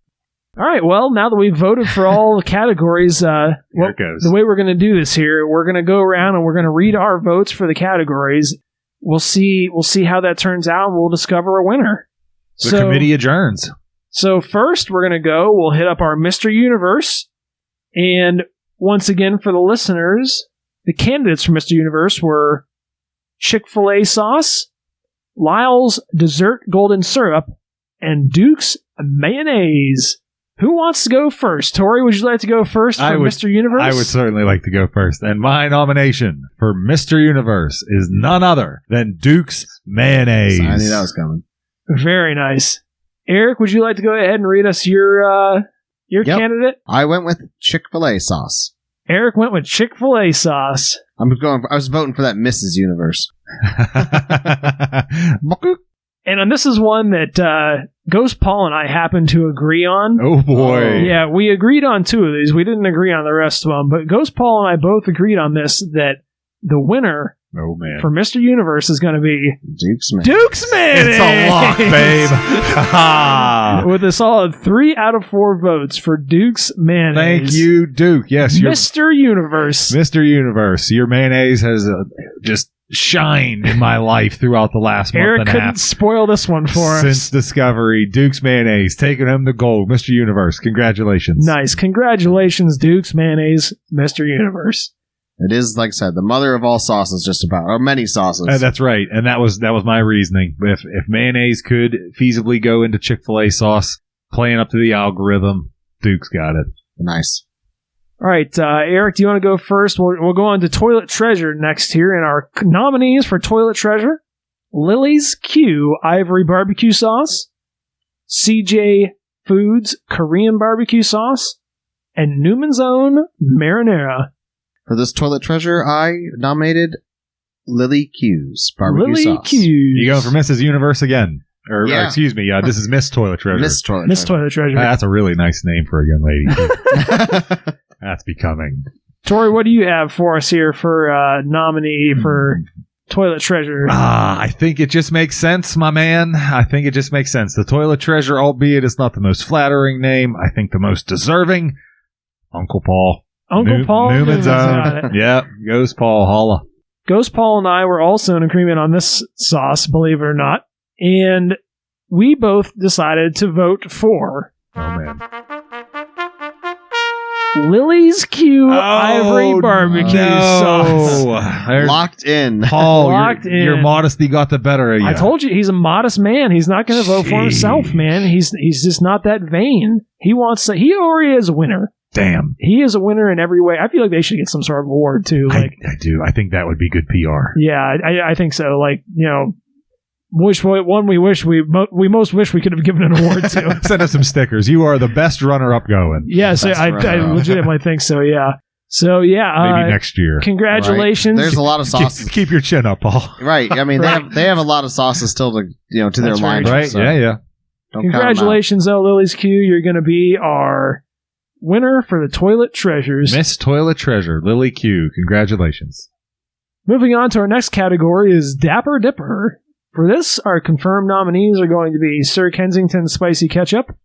All right, well, now that we've voted for all the categories, Here it goes. the way we're going to do this here, we're going to go around and we're going to read our votes for the categories. We'll see how that turns out, and we'll discover a winner. The committee adjourns. So first, we'll hit up our Mr. Universe. And once again, for the listeners, the candidates for Mr. Universe were Chick-fil-A sauce, Lyle's Dessert Golden Syrup, and Duke's Mayonnaise. Who wants to go first? Tori, would you like to go first for Mr. Universe? I would certainly like to go first. And my nomination for Mr. Universe is none other than Duke's Mayonnaise. I knew that was coming. Very nice. Eric, would you like to go ahead and read us your candidate? I went with Chick-fil-A sauce. Eric went with Chick-fil-A sauce. I was voting for that Mrs. Universe. And this is one that Ghost Paul and I happened to agree on. Oh, boy. Yeah, we agreed on 2 of these. We didn't agree on the rest of them. But Ghost Paul and I both agreed on this, that the winner for Mr. Universe is going to be Duke's Mayonnaise. It's a lock, babe. With a solid 3 out of 4 votes for Duke's Mayonnaise. Thank you, Duke. Yes, Mr. Universe. Mr. Universe. Your mayonnaise has just shined in my life throughout the last month Eric and a couldn't half. spoil this one for us. Since Discovery, Duke's Mayonnaise taking home the gold. Mr. Universe, congratulations. Nice. Congratulations, Duke's Mayonnaise, Mr. Universe. It is, like I said, the mother of all sauces, just about, or many sauces. That's right, and that was my reasoning. If mayonnaise could feasibly go into Chick-fil-A sauce, playing up to the algorithm, Duke's got it. Nice. All right, Eric, do you want to go first? We'll go on to Toilet Treasure next here, and our nominees for Toilet Treasure: Lily's Q Ivory Barbecue Sauce, CJ Foods Korean Barbecue Sauce, and Newman's Own Marinara. For this Toilet Treasure, I nominated Lily Q's barbecue Lily sauce. Q's. You going for Mrs. Universe again? Or Yeah. excuse me, this is Miss Toilet Treasure. Miss Toilet Miss Treasure. Toilet Treasure. That's a really nice name for a young lady. That's becoming. Tori, what do you have for us here for nominee for Toilet Treasure? I think it just makes sense, my man. I think it just makes sense. The Toilet Treasure, albeit it's not the most flattering name, I think the most deserving, Uncle Paul. Uncle Paul Newman's got Own. it. Yeah, goes Paul. Holla. Ghost Paul and I were also in agreement on this sauce, believe it or not. And we both decided to vote for Oh, man. Lily's Q Ivory Barbecue Sauce. Locked in. Paul, Locked in. Your modesty got the better of you. I told you, he's a modest man. He's not going to vote for himself, man. He's just not that vain. He already is a winner. Damn. He is a winner in every way. I feel like they should get some sort of award, too. I do. I think that would be good PR. Yeah, I think so. Like, we most wish we could have given an award to. Send us some stickers. You are the best runner-up going. Yes, I legitimately think so, yeah. So, yeah. Maybe next year. Congratulations. Right. There's a lot of sauces. Keep your chin up, Paul. Right. I mean, Right. they have a lot of sauces still to their That's line. Right? So Yeah. don't Congratulations, though, Lily's Q. You're going to be our winner for the Toilet Treasures. Miss Toilet Treasure, Lily Q. Congratulations. Moving on to our next category is Dapper Dipper. For this, our confirmed nominees are going to be Sir Kensington Spicy Ketchup,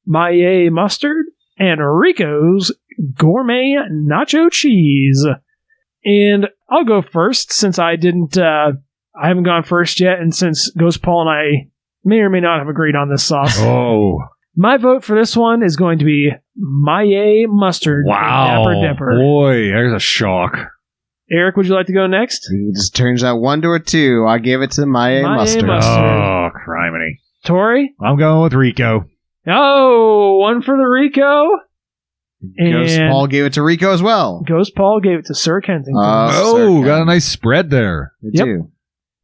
Maillet Mustard, and Rico's Gourmet Nacho Cheese. And I'll go first since I haven't gone first yet, and since Ghost Paul and I may or may not have agreed on this sauce. Oh. My vote for this one is going to be Maille Mustard. Wow. Dapper Dipper. Boy, there's a shock. Eric, would you like to go next? It just turns out 1 to a 2. I give it to Maille Mustard. Oh, criminy. Tori? I'm going with Rico. Oh, 1 for the Rico. Ghost And Paul gave it to Rico as well. Ghost Paul gave it to Sir Kensington. Oh, got a nice spread there. They Yep. do.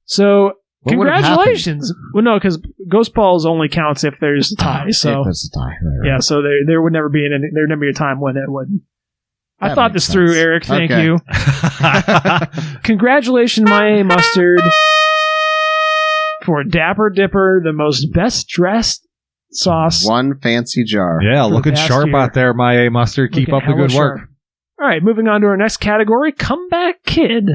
So, What would have congratulations. Well, no, because Ghost Paul's only counts if there's a tie. So, If it's a tie. Right. yeah, so there would never be there'd never be a time when it would. I That thought makes this through, sense. Eric. Thank Okay. you. Congratulations, Maille Mustard, for Dapper Dipper, the most best dressed sauce. One fancy jar. Yeah, For the looking past sharp year. out there, my Mustard. Keep Looking up the hella good work. sharp. All right, moving on to our next category, Comeback Kid.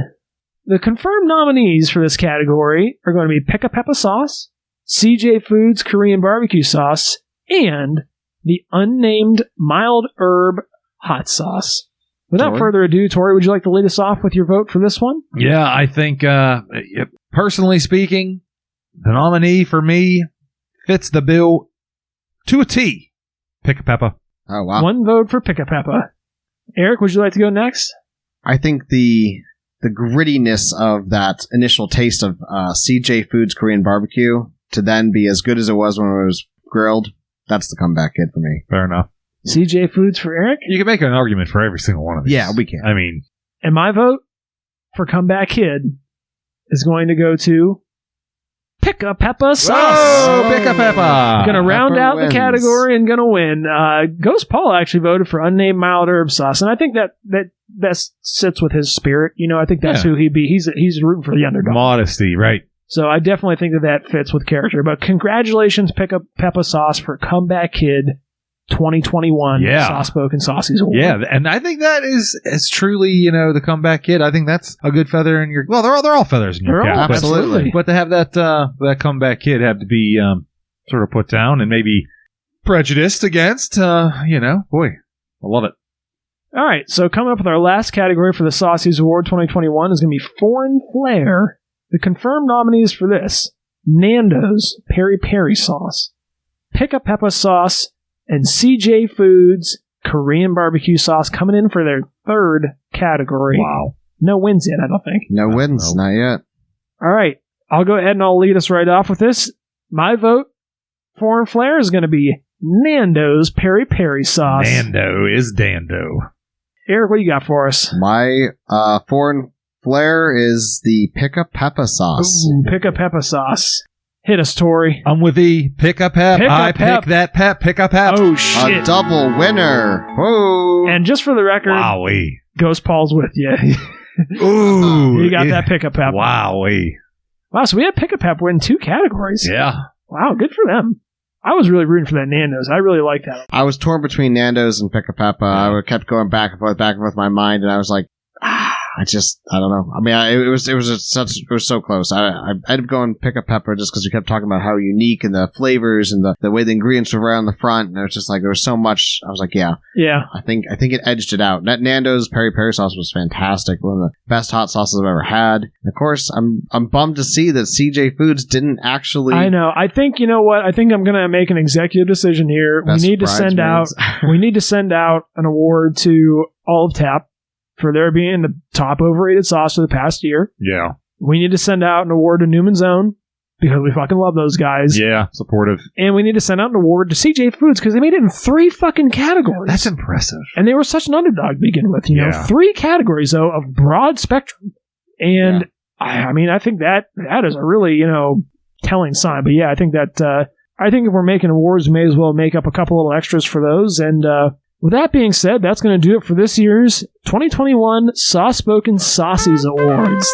The confirmed nominees for this category are going to be Picka Peppa Sauce, CJ Foods Korean Barbecue Sauce, and the unnamed mild herb hot sauce. Without Tori? further ado, Tori, would you like to lead us off with your vote for this one? Yeah, I think, personally speaking, the nominee for me fits the bill to a T. Pick a Peppa. Oh, wow. One vote for Picka Peppa. Eric, would you like to go next? I think the grittiness of that initial taste of CJ Foods Korean barbecue to then be as good as it was when it was grilled, that's the comeback kid for me. Fair enough. CJ Foods for Eric. You can make an argument for every single one of these. Yeah, we can. I mean, And my vote for Comeback Kid is going to go to Picka Peppa Sauce. whoa, Pick a Peppa. Gonna round Pepper out wins. the category and gonna win. Ghost Paul actually voted for unnamed mild herb sauce, and I think that sits with his spirit. You know, I think that's Yeah. who he'd be. He's rooting for the underdog. Modesty, right. So I definitely think that fits with character. But congratulations, Picka Peppa Sauce, for Comeback Kid 2021 Yeah. Sauce Spoken Saucy's Award. Yeah, and I think that is truly, the comeback kid. I think that's a good feather in your. Well, they're all feathers in your They're all- cap. but- absolutely. But to have that comeback kid have to be sort of put down and maybe prejudiced against, boy, I love it. All right, so coming up with our last category for the Saucy's Award 2021 is going to be Foreign Flair. The confirmed nominees for this: Nando's Peri Peri Sauce, Picka Peppa Sauce, and CJ Foods Korean Barbecue Sauce, coming in for their third category. Wow. No wins yet, I don't think. No wins, No. not yet. All right, I'll go ahead and I'll lead us right off with this. My vote, Foreign Flair, is going to be Nando's Peri Peri Sauce. Nando is Dando. Eric, what do you got for us? My foreign flair is the Picka Peppa sauce. Ooh, Picka Peppa Sauce. Hit us, Tori. I'm with the pick a pep. Pick a I pep. pick that pep. Pick a pep. Oh, A shit. double winner. Whoa. And just for the record, Wowee. Ghost Paul's with you. Ooh. You got that Picka Pep. Wowee. Wow, so we had Picka Pep win 2 categories. Yeah. Wow, good for them. I was really rooting for that Nando's. I really like that. I was torn between Nando's and Picka Peppa. I kept going back and forth in my mind, and I was like, I don't know. I mean, it was so close. I ended up going Picka Pepper just because we kept talking about how unique and the flavors and the way the ingredients were right on the front, and it was just like there was so much. I was like, yeah, I think it edged it out. That Nando's Peri Peri sauce was fantastic. One of the best hot sauces I've ever had. And of course, I'm bummed to see that CJ Foods didn't actually. I know. I think, you know what? I think I'm going to make an executive decision here. Best We need to send out an award to Olive Tap for their being the top overrated sauce of the past year. Yeah. We need to send out an award to Newman's Own because we fucking love those guys. Yeah. Supportive. And we need to send out an award to CJ Foods because they made it in 3 fucking categories. That's impressive. And they were such an underdog to begin with. You know, Yeah. 3 categories, though, of broad spectrum. And I mean, I think that is a really, telling sign. But yeah, I think that, I think if we're making awards, we may as well make up a couple little extras for those. And, with that being said, that's going to do it for this year's 2021 Sauce Spoken Saucy's Awards.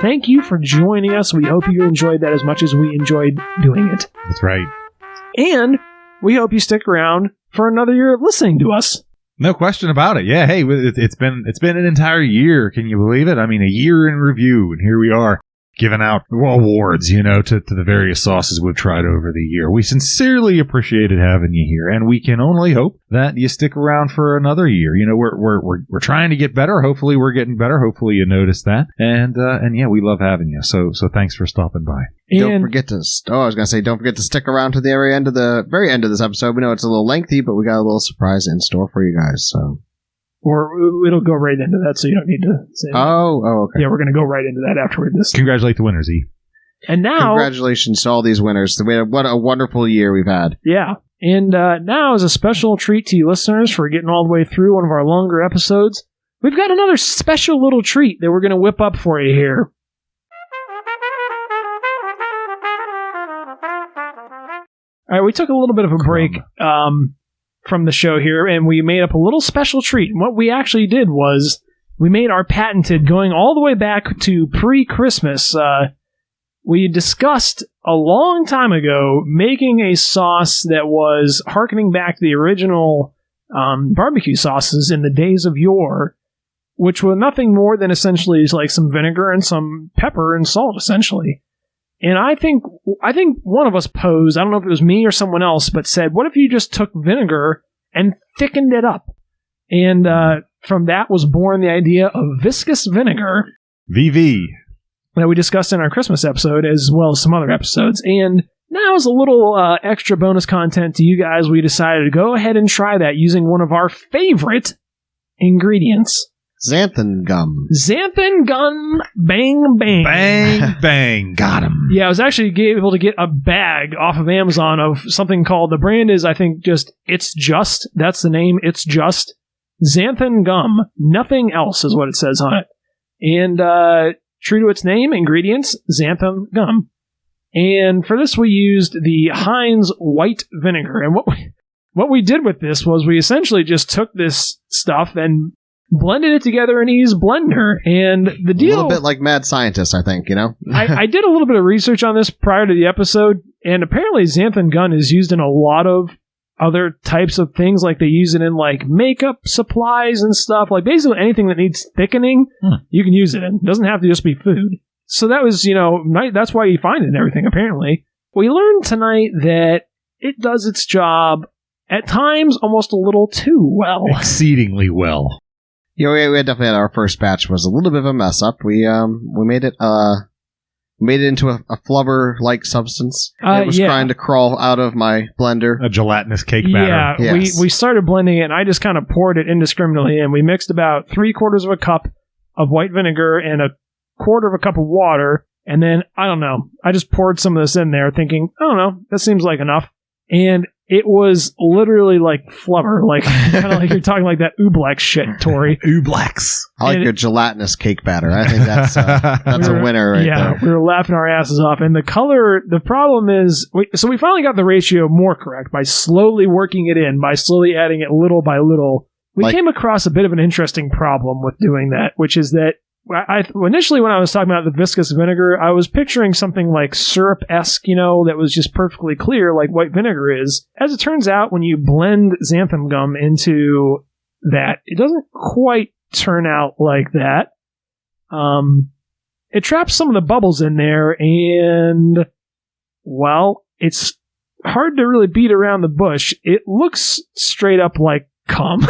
Thank you for joining us. We hope you enjoyed that as much as we enjoyed doing it. That's right. And we hope you stick around for another year of listening to us. No question about it. Yeah. Hey, it's been an entire year. Can you believe it? I mean, a year in review, and here we are. giving out awards, to the various sauces we've tried over the year. We sincerely appreciated having you here, and we can only hope that you stick around for another year. We're trying to get better. Hopefully we're getting better. Hopefully you notice that. And yeah, we love having you. So thanks for stopping by. Don't forget to stick around to the very end of this episode. We know it's a little lengthy, but we got a little surprise in store for you guys. So, or it'll go right into that, so you don't need to say. Oh, okay. Yeah, we're going to go right into that after we do this. Congratulate the winners, E. And now, congratulations to all these winners. What a wonderful year we've had. Yeah, and now as a special treat to you listeners for getting all the way through one of our longer episodes, we've got another special little treat that we're going to whip up for you here. All right, we took a little bit of a break from the show here, and we made up a little special treat. And what we actually did was we made our patented, going all the way back to pre-Christmas. We discussed a long time ago making a sauce that was hearkening back to the original barbecue sauces in the days of yore, which were nothing more than essentially like some vinegar and some pepper and salt, essentially. And I think one of us posed, I don't know if it was me or someone else, but said, what if you just took vinegar and thickened it up? And from that was born the idea of viscous vinegar. VV. That we discussed in our Christmas episode, as well as some other episodes. And now as a little extra bonus content to you guys, we decided to go ahead and try that using one of our favorite ingredients. Xanthan gum. Xanthan gum, bang, bang. Bang, bang. Got him. Yeah, I was actually able to get a bag off of Amazon of something called, the brand is, I think, just It's Just. That's the name, It's Just. Xanthan gum. Nothing else is what it says on it. And true to its name, ingredients, xanthan gum. And for this, we used the Heinz white vinegar. And what we did with this was we essentially just took this stuff and blended it together in E's blender. And the deal... A little bit like Mad Scientist, I think, I did a little bit of research on this prior to the episode, and apparently xanthan gum is used in a lot of other types of things. Like they use it in like makeup supplies and stuff. Like basically anything that needs thickening, you can use it in. It doesn't have to just be food. So that was, that's why you find it in everything, apparently. We learned tonight that it does its job at times almost a little too well. Exceedingly well. Yeah, we definitely had our first batch was a little bit of a mess up. We made it into a flubber-like substance. It was trying to crawl out of my blender. A gelatinous cake batter. Yeah, yes. we started blending it, and I just kind of poured it indiscriminately in. We mixed about 3/4 of a cup of white vinegar and 1/4 of a cup of water, and then, I don't know, I just poured some of this in there thinking, I don't know, that seems like enough. And it was literally like flubber, like kind of like you're talking like that ooblex shit, Tori. Ooblex. I like your gelatinous cake batter. I think that's a winner right there. Yeah, we were laughing our asses off. And the color, the problem is, so we finally got the ratio more correct by slowly working it in, by slowly adding it little by little. We came across a bit of an interesting problem with doing that, which is that initially when I was talking about the viscous vinegar, I was picturing something like syrup-esque, that was just perfectly clear like white vinegar is. As it turns out, when you blend xanthan gum into that, it doesn't quite turn out like that. It traps some of the bubbles in there, and, well, it's hard to really beat around the bush. It looks straight up like cum.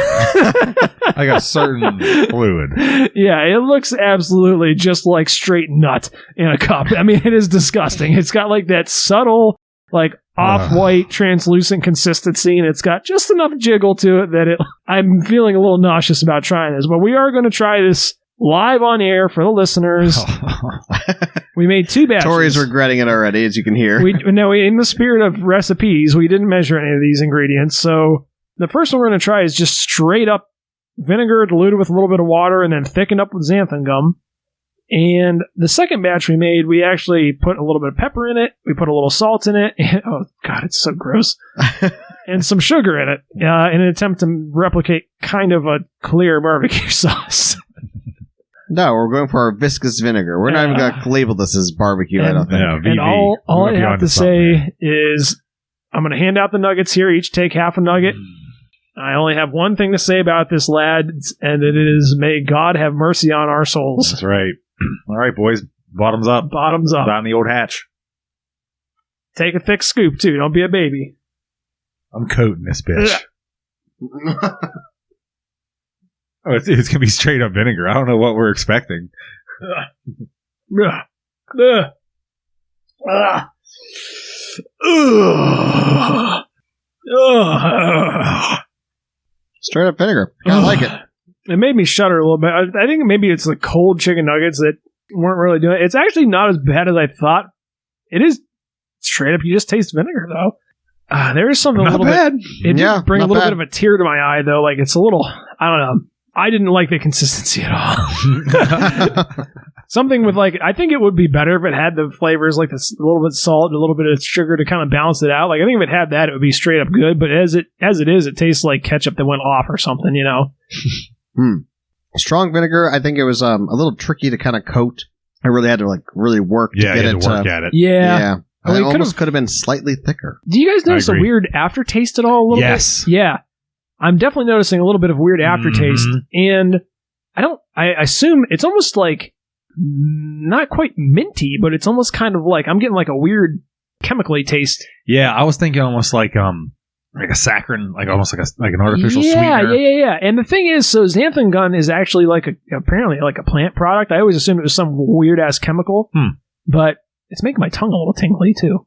Like a certain fluid. Yeah, it looks absolutely just like straight nut in a cup. I mean, it is disgusting. It's got like that subtle, like off-white, translucent consistency, and it's got just enough jiggle to it that I'm feeling a little nauseous about trying this. But we are going to try this live on air for the listeners. We made 2 batches. Tori's regretting it already, as you can hear. In the spirit of recipes, we didn't measure any of these ingredients, so the first one we're going to try is just straight up vinegar diluted with a little bit of water and then thickened up with xanthan gum. And the second batch we made, we actually put a little bit of pepper in it. We put a little salt in it. And, oh, God, it's so gross. And some sugar in it in an attempt to replicate kind of a clear barbecue sauce. No, we're going for our viscous vinegar. We're not even going to label this as barbecue, I don't think. No, VV. And all I have to say is I'm going to hand out the nuggets here. Each take half a nugget. I only have one thing to say about this, lads, and it is, may God have mercy on our souls. That's right. All right, boys. Bottoms up. Bottoms up. Down the old hatch. Take a thick scoop, too. Don't be a baby. I'm coating this bitch. Oh, it's going to be straight up vinegar. I don't know what we're expecting. Straight up vinegar. Kind of like it. It made me shudder a little bit. I think maybe it's the cold chicken nuggets that weren't really doing it. It's actually not as bad as I thought. It is straight up. You just taste vinegar, though. There is something Not a little bad. bit. It did bring a little bad. bit of a tear to my eye, though. Like, it's a little, I don't know. I didn't like the consistency at all. Something with, like, I think it would be better if it had the flavors, like a little bit of salt and a little bit of sugar to kind of balance it out. Like, I think if it had that, it would be straight up good. But as it is, it tastes like ketchup that went off or something, you know? Strong vinegar, I think it was a little tricky to kind of coat. I really had to, like, really work to get you it had to work at it. Yeah. Well, it Well, almost could have been slightly thicker. Do you guys notice a agree. weird aftertaste at all? A little Yes. bit? Yeah. I'm definitely noticing a little bit of weird aftertaste. And I assume it's almost like not quite minty, but it's almost kind of like I'm getting like a weird chemically taste. Yeah, I was thinking almost like a saccharin, like almost like an artificial yeah, sweetener. Yeah. And the thing is, so xanthan gum is actually like apparently like a plant product. I always assumed it was some weird ass chemical, but it's making my tongue a little tingly too.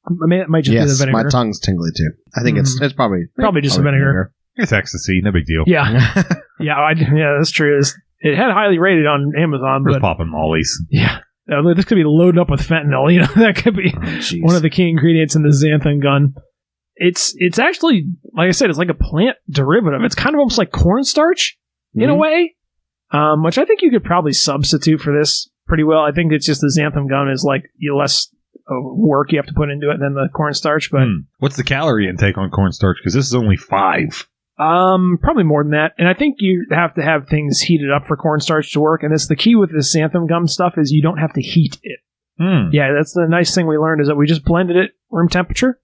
I mean, it might just be the Yes, vinegar. my tongue's tingly too. I think it's probably just the vinegar. It's ecstasy, no big deal. Yeah, yeah, that's true. It had highly rated on Amazon, We're but popping mollies. yeah, this could be loaded up with fentanyl. You know, that could be one of the key ingredients in the xanthan gum. It's actually, like I said, it's like a plant derivative. It's kind of almost like cornstarch in a way, which I think you could probably substitute for this pretty well. I think it's just the xanthan gum is like less work you have to put into it than the cornstarch. But what's the calorie intake on cornstarch? Because this is only 5. Probably more than that. And I think you have to have things heated up for cornstarch to work. And it's the key with this xanthan gum stuff is you don't have to heat it. Yeah, that's the nice thing we learned is that we just blended it room temperature.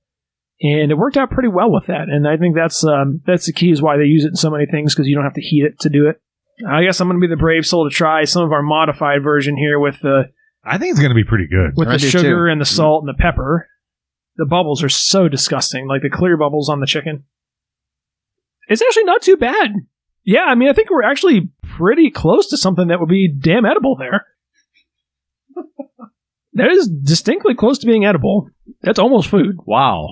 And it worked out pretty well with that. And I think that's the key is why they use it in so many things because you don't have to heat it to do it. I guess I'm going to be the brave soul to try some of our modified version here with the I think it's going to be pretty good. with I the do sugar too. and the salt and the pepper. The bubbles are so disgusting, like the clear bubbles on the chicken. It's actually not too bad. Yeah, I mean, I think we're actually pretty close to something that would be damn edible there. That is distinctly close to being edible. That's almost food. Wow.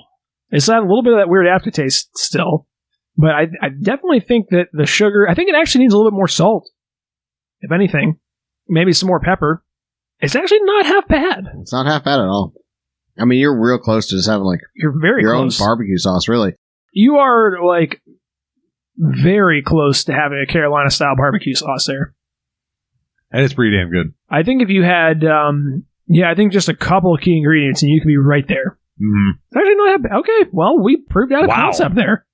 It's got a little bit of that weird aftertaste still. But I definitely think that the sugar, I think it actually needs a little bit more salt. If anything. Maybe some more pepper. It's actually not half bad. It's not half bad at all. I mean, you're real close to just having like You're very your close. own barbecue sauce, really. You are like very close to having a Carolina style barbecue sauce there. That is pretty damn good. I think if you had, I think just a couple of key ingredients and you could be right there. It's actually not that bad. Okay, well, we proved out a concept there.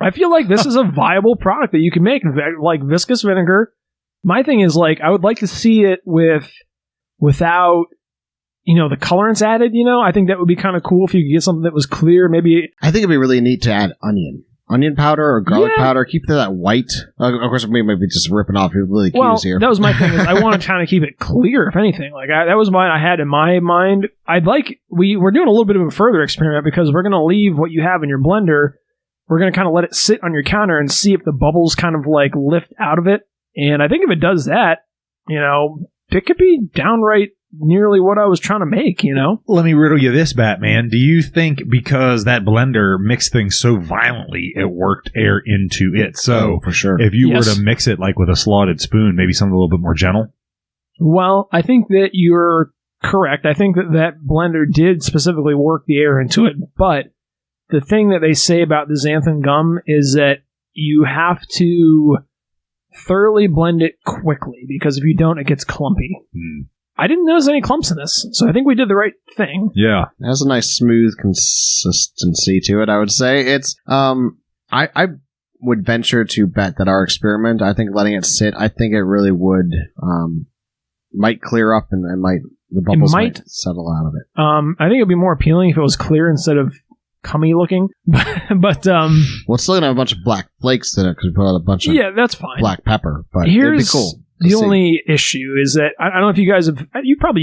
I feel like this is a viable product that you can make, like viscous vinegar. My thing is like, I would like to see it without, the colorants added, I think that would be kind of cool if you could get something that was clear. Maybe I think it'd be really neat to add onion powder or garlic powder. Keep that white. Of course, we might be just ripping off your really cues here. That was my thing. Is I want to kind of keep it clear, if anything. Like that was mine. I had in my mind. We're doing a little bit of a further experiment because we're going to leave what you have in your blender. We're going to kind of let it sit on your counter and see if the bubbles kind of like lift out of it. And I think if it does that, it could be downright nearly what I was trying to make, Let me riddle you this, Batman. Do you think because that blender mixed things so violently, it worked air into it? So for sure. if you Yes. were to mix it like with a slotted spoon, maybe something a little bit more gentle? Well, I think that you're correct. I think that blender did specifically work the air into it. But the thing that they say about the xanthan gum is that you have to thoroughly blend it quickly because if you don't, it gets clumpy. I didn't notice any clumps in this, so I think we did the right thing. Yeah. It has a nice smooth consistency to it, I would say. It's I would venture to bet that our experiment, I think letting it sit, I think it really would might clear up and the bubbles might settle out of it. I think it would be more appealing if it was clear instead of cummy looking. but Well, it's still gonna have a bunch of black flakes in it because we put out a bunch of that's fine. black pepper, but Here's it'd be cool. The only issue is that I don't know if you guys have. Definitely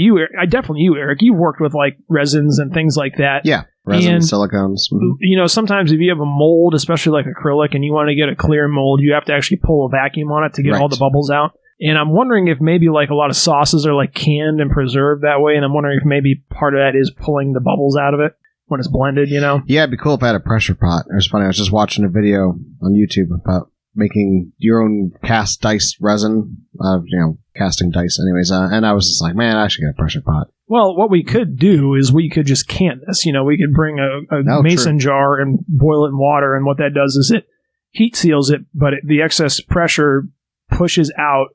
you, Eric. You've worked with like resins and things like that. Yeah, resins, silicones. You know, sometimes if you have a mold, especially like acrylic, and you want to get a clear mold, you have to actually pull a vacuum on it to get all the bubbles out. And I'm wondering if maybe like a lot of sauces are like canned and preserved that way, and I'm wondering if maybe part of that is pulling the bubbles out of it when it's blended, you know? Yeah, it'd be cool if I had a pressure pot. It was funny, I was just watching a video on YouTube about making your own cast dice resin, casting dice anyways, and I was just like, man, I should get a pressure pot. Well, what we could do is we could just can this. You know, we could bring a mason jar and boil it in water, and what that does is it heat seals it, but the excess pressure pushes out,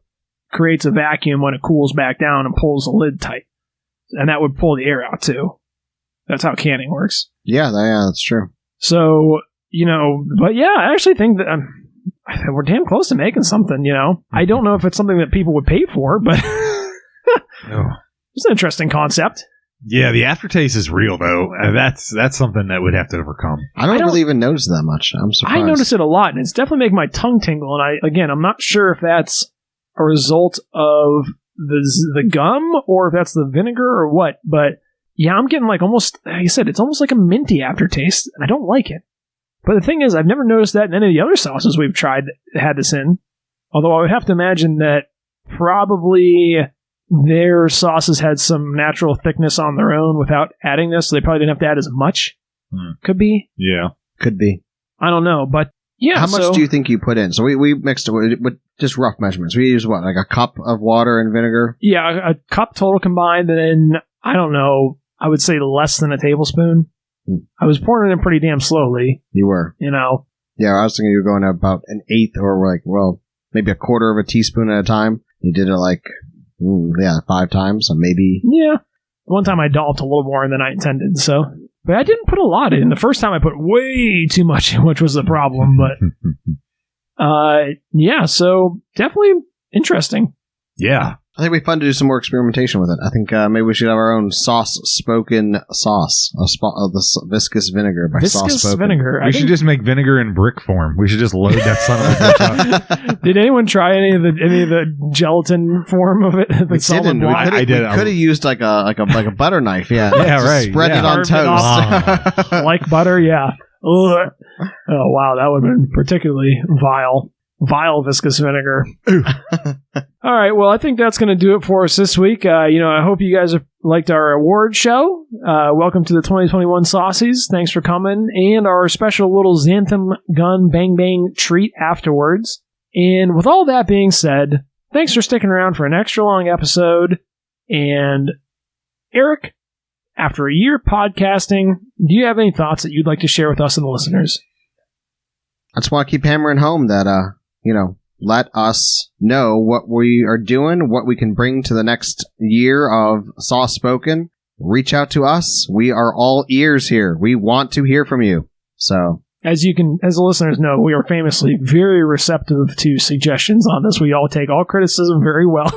creates a vacuum when it cools back down and pulls the lid tight. And that would pull the air out too. That's how canning works. Yeah, that's true. So, you know, but yeah, I actually think that we're damn close to making something, you know. I don't know if it's something that people would pay for, but it's an interesting concept. Yeah, the aftertaste is real, though. That's something that we'd have to overcome. I don't really even notice that much. I'm surprised. I notice it a lot, and it's definitely making my tongue tingle. And I'm not sure if that's a result of the gum or if that's the vinegar or what, but yeah, I'm getting like almost, like you said, it's almost like a minty aftertaste, and I don't like it. But the thing is, I've never noticed that in any of the other sauces we've tried that had this in. Although I would have to imagine that probably their sauces had some natural thickness on their own without adding this, so they probably didn't have to add as much. Could be. Yeah. Could be. I don't know, but yeah. How much do you think you put in? So we mixed it with just rough measurements. We used what, like a cup of water and vinegar? Yeah, a cup total combined, and then, I don't know, I would say less than a tablespoon. I was pouring it in pretty damn slowly. You were. You know? Yeah, I was thinking you were going about an eighth or like, well, maybe a quarter of a teaspoon at a time. You did it like, 5 times, so maybe. Yeah. One time I dolloped a little more than I intended, so. But I didn't put a lot in. The first time I put way too much in, which was the problem, but. Yeah, so definitely interesting. Yeah. I think it'd be fun to do some more experimentation with it. I think maybe we should have our own spoken sauce of the viscous vinegar by Viscous Sauce vinegar. We should just make vinegar in brick form. We should just load that son of a bitch up. Did anyone try any of the gelatin form of it? We didn't. I did. We could have used like a butter knife. Yeah. Yeah. Right. Spread it on toast. Like butter. Yeah. Ugh. Oh wow, that would have been particularly vile. Vile viscous vinegar. All right, well, I think that's going to do it for us this week. I hope you guys have liked our award show. Welcome to the 2021 Saucies. Thanks for coming. And our special little Xanthan Gun Bang Bang treat afterwards. And with all that being said, thanks for sticking around for an extra long episode. And Eric, after a year podcasting, do you have any thoughts that you'd like to share with us and the listeners? I just want to keep hammering home that, let us know what we are doing, what we can bring to the next year of Sauce Spoken. Reach out to us. We are all ears here. We want to hear from you. So, as the listeners know, we are famously very receptive to suggestions on this. We all take all criticism very well.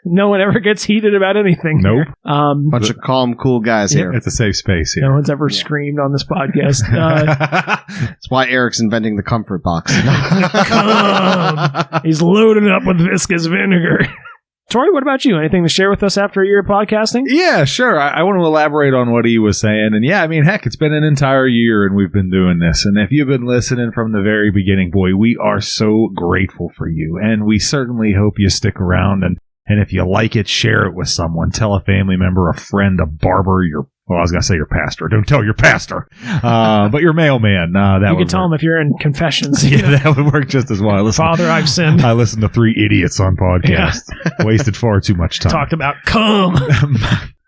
No one ever gets heated about anything. Nope. Bunch of calm, cool guys here. It's a safe space here. No one's ever screamed on this podcast. That's why Eric's inventing the comfort box. He's loading it up with viscous vinegar. Tori, what about you? Anything to share with us after a year of podcasting? Yeah, sure. I want to elaborate on what he was saying. And yeah, I mean, heck, it's been an entire year and we've been doing this. And if you've been listening from the very beginning, boy, we are so grateful for you. And we certainly hope you stick around. And if you like it, share it with someone. Tell a family member, a friend, a barber, I was going to say your pastor. Don't tell your pastor. But your mailman. You can tell him if you're in confessions. Yeah, that would work just as well. Father, I've sinned. I listened to 3 idiots on podcasts. Yeah. Wasted far too much time. Talked about cum.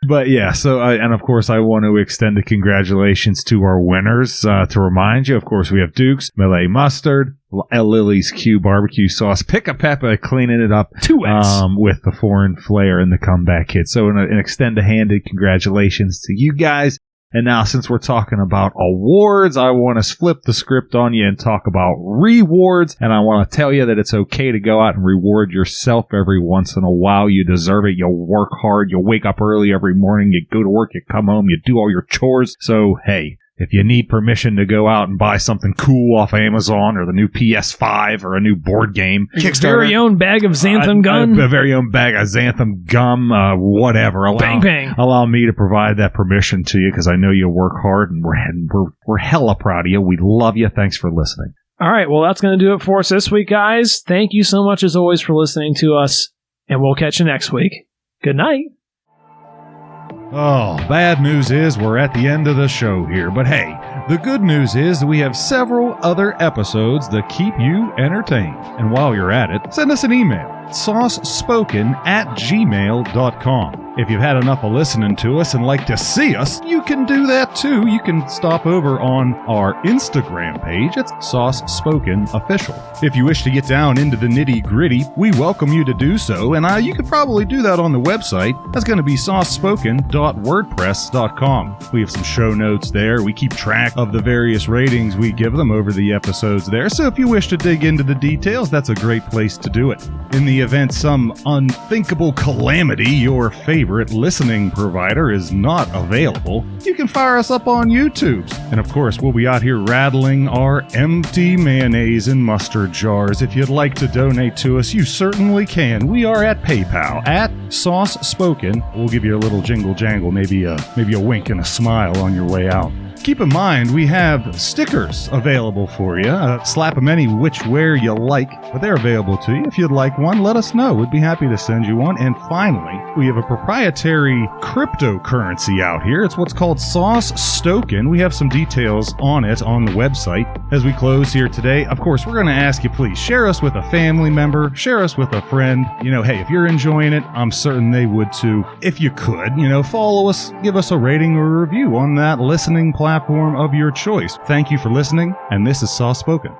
But yeah, so, and of course, I want to extend the congratulations to our winners. To remind you, of course, we have Duke's Malay Mustard, Lily's Q Barbecue Sauce, Pick a Peppa cleaning it up 2X. With the foreign flair and the comeback hit. So, an extend-a-handed congratulations to you guys. And now, since we're talking about awards, I want to flip the script on you and talk about rewards. And I want to tell you that it's okay to go out and reward yourself every once in a while. You deserve it. You work hard. You wake up early every morning. You go to work. You come home. You do all your chores. So, hey, If you need permission to go out and buy something cool off Amazon or the new PS5 or a new board game, Your very own bag of xanthan gum. a very own bag of xanthan gum, whatever. Allow me to provide that permission to you because I know you work hard and we're hella proud of you. We love you. Thanks for listening. All right, well, that's going to do it for us this week, guys. Thank you so much, as always, for listening to us, and we'll catch you next week. Good night. Oh, bad news is we're at the end of the show here, but hey, the good news is that we have several other episodes that keep you entertained. And while you're at it, send us an email, saucespoken@gmail.com. If you've had enough of listening to us and like to see us, you can do that too. You can stop over on our Instagram page. It's Sauce Spoken Official. If you wish to get down into the nitty-gritty, we welcome you to do so, and you could probably do that on the website. That's going to be saucespoken.wordpress.com. We have some show notes there. We keep track of the various ratings we give them over the episodes there, so if you wish to dig into the details, that's a great place to do it. In the event some unthinkable calamity, your favorite listening provider is not available, you can fire us up on YouTube. And of course, we'll be out here rattling our empty mayonnaise and mustard jars. If you'd like to donate to us, you certainly can. We are at PayPal, at Sauce Spoken. We'll give you a little jingle jangle, maybe a wink and a smile on your way out. Keep in mind, we have stickers available for you. Slap them any which where you like, but they're available to you. If you'd like one, let us know. We'd be happy to send you one. And finally, we have a proprietary cryptocurrency out here. It's what's called Sauce Stoken. We have some details on it on the website. As we close here today, of course, we're going to ask you, please share us with a family member, share us with a friend. Hey, if you're enjoying it, I'm certain they would too. If you could, follow us, give us a rating or a review on that listening platform of your choice. Thank you for listening, and this is Sauce Spoken.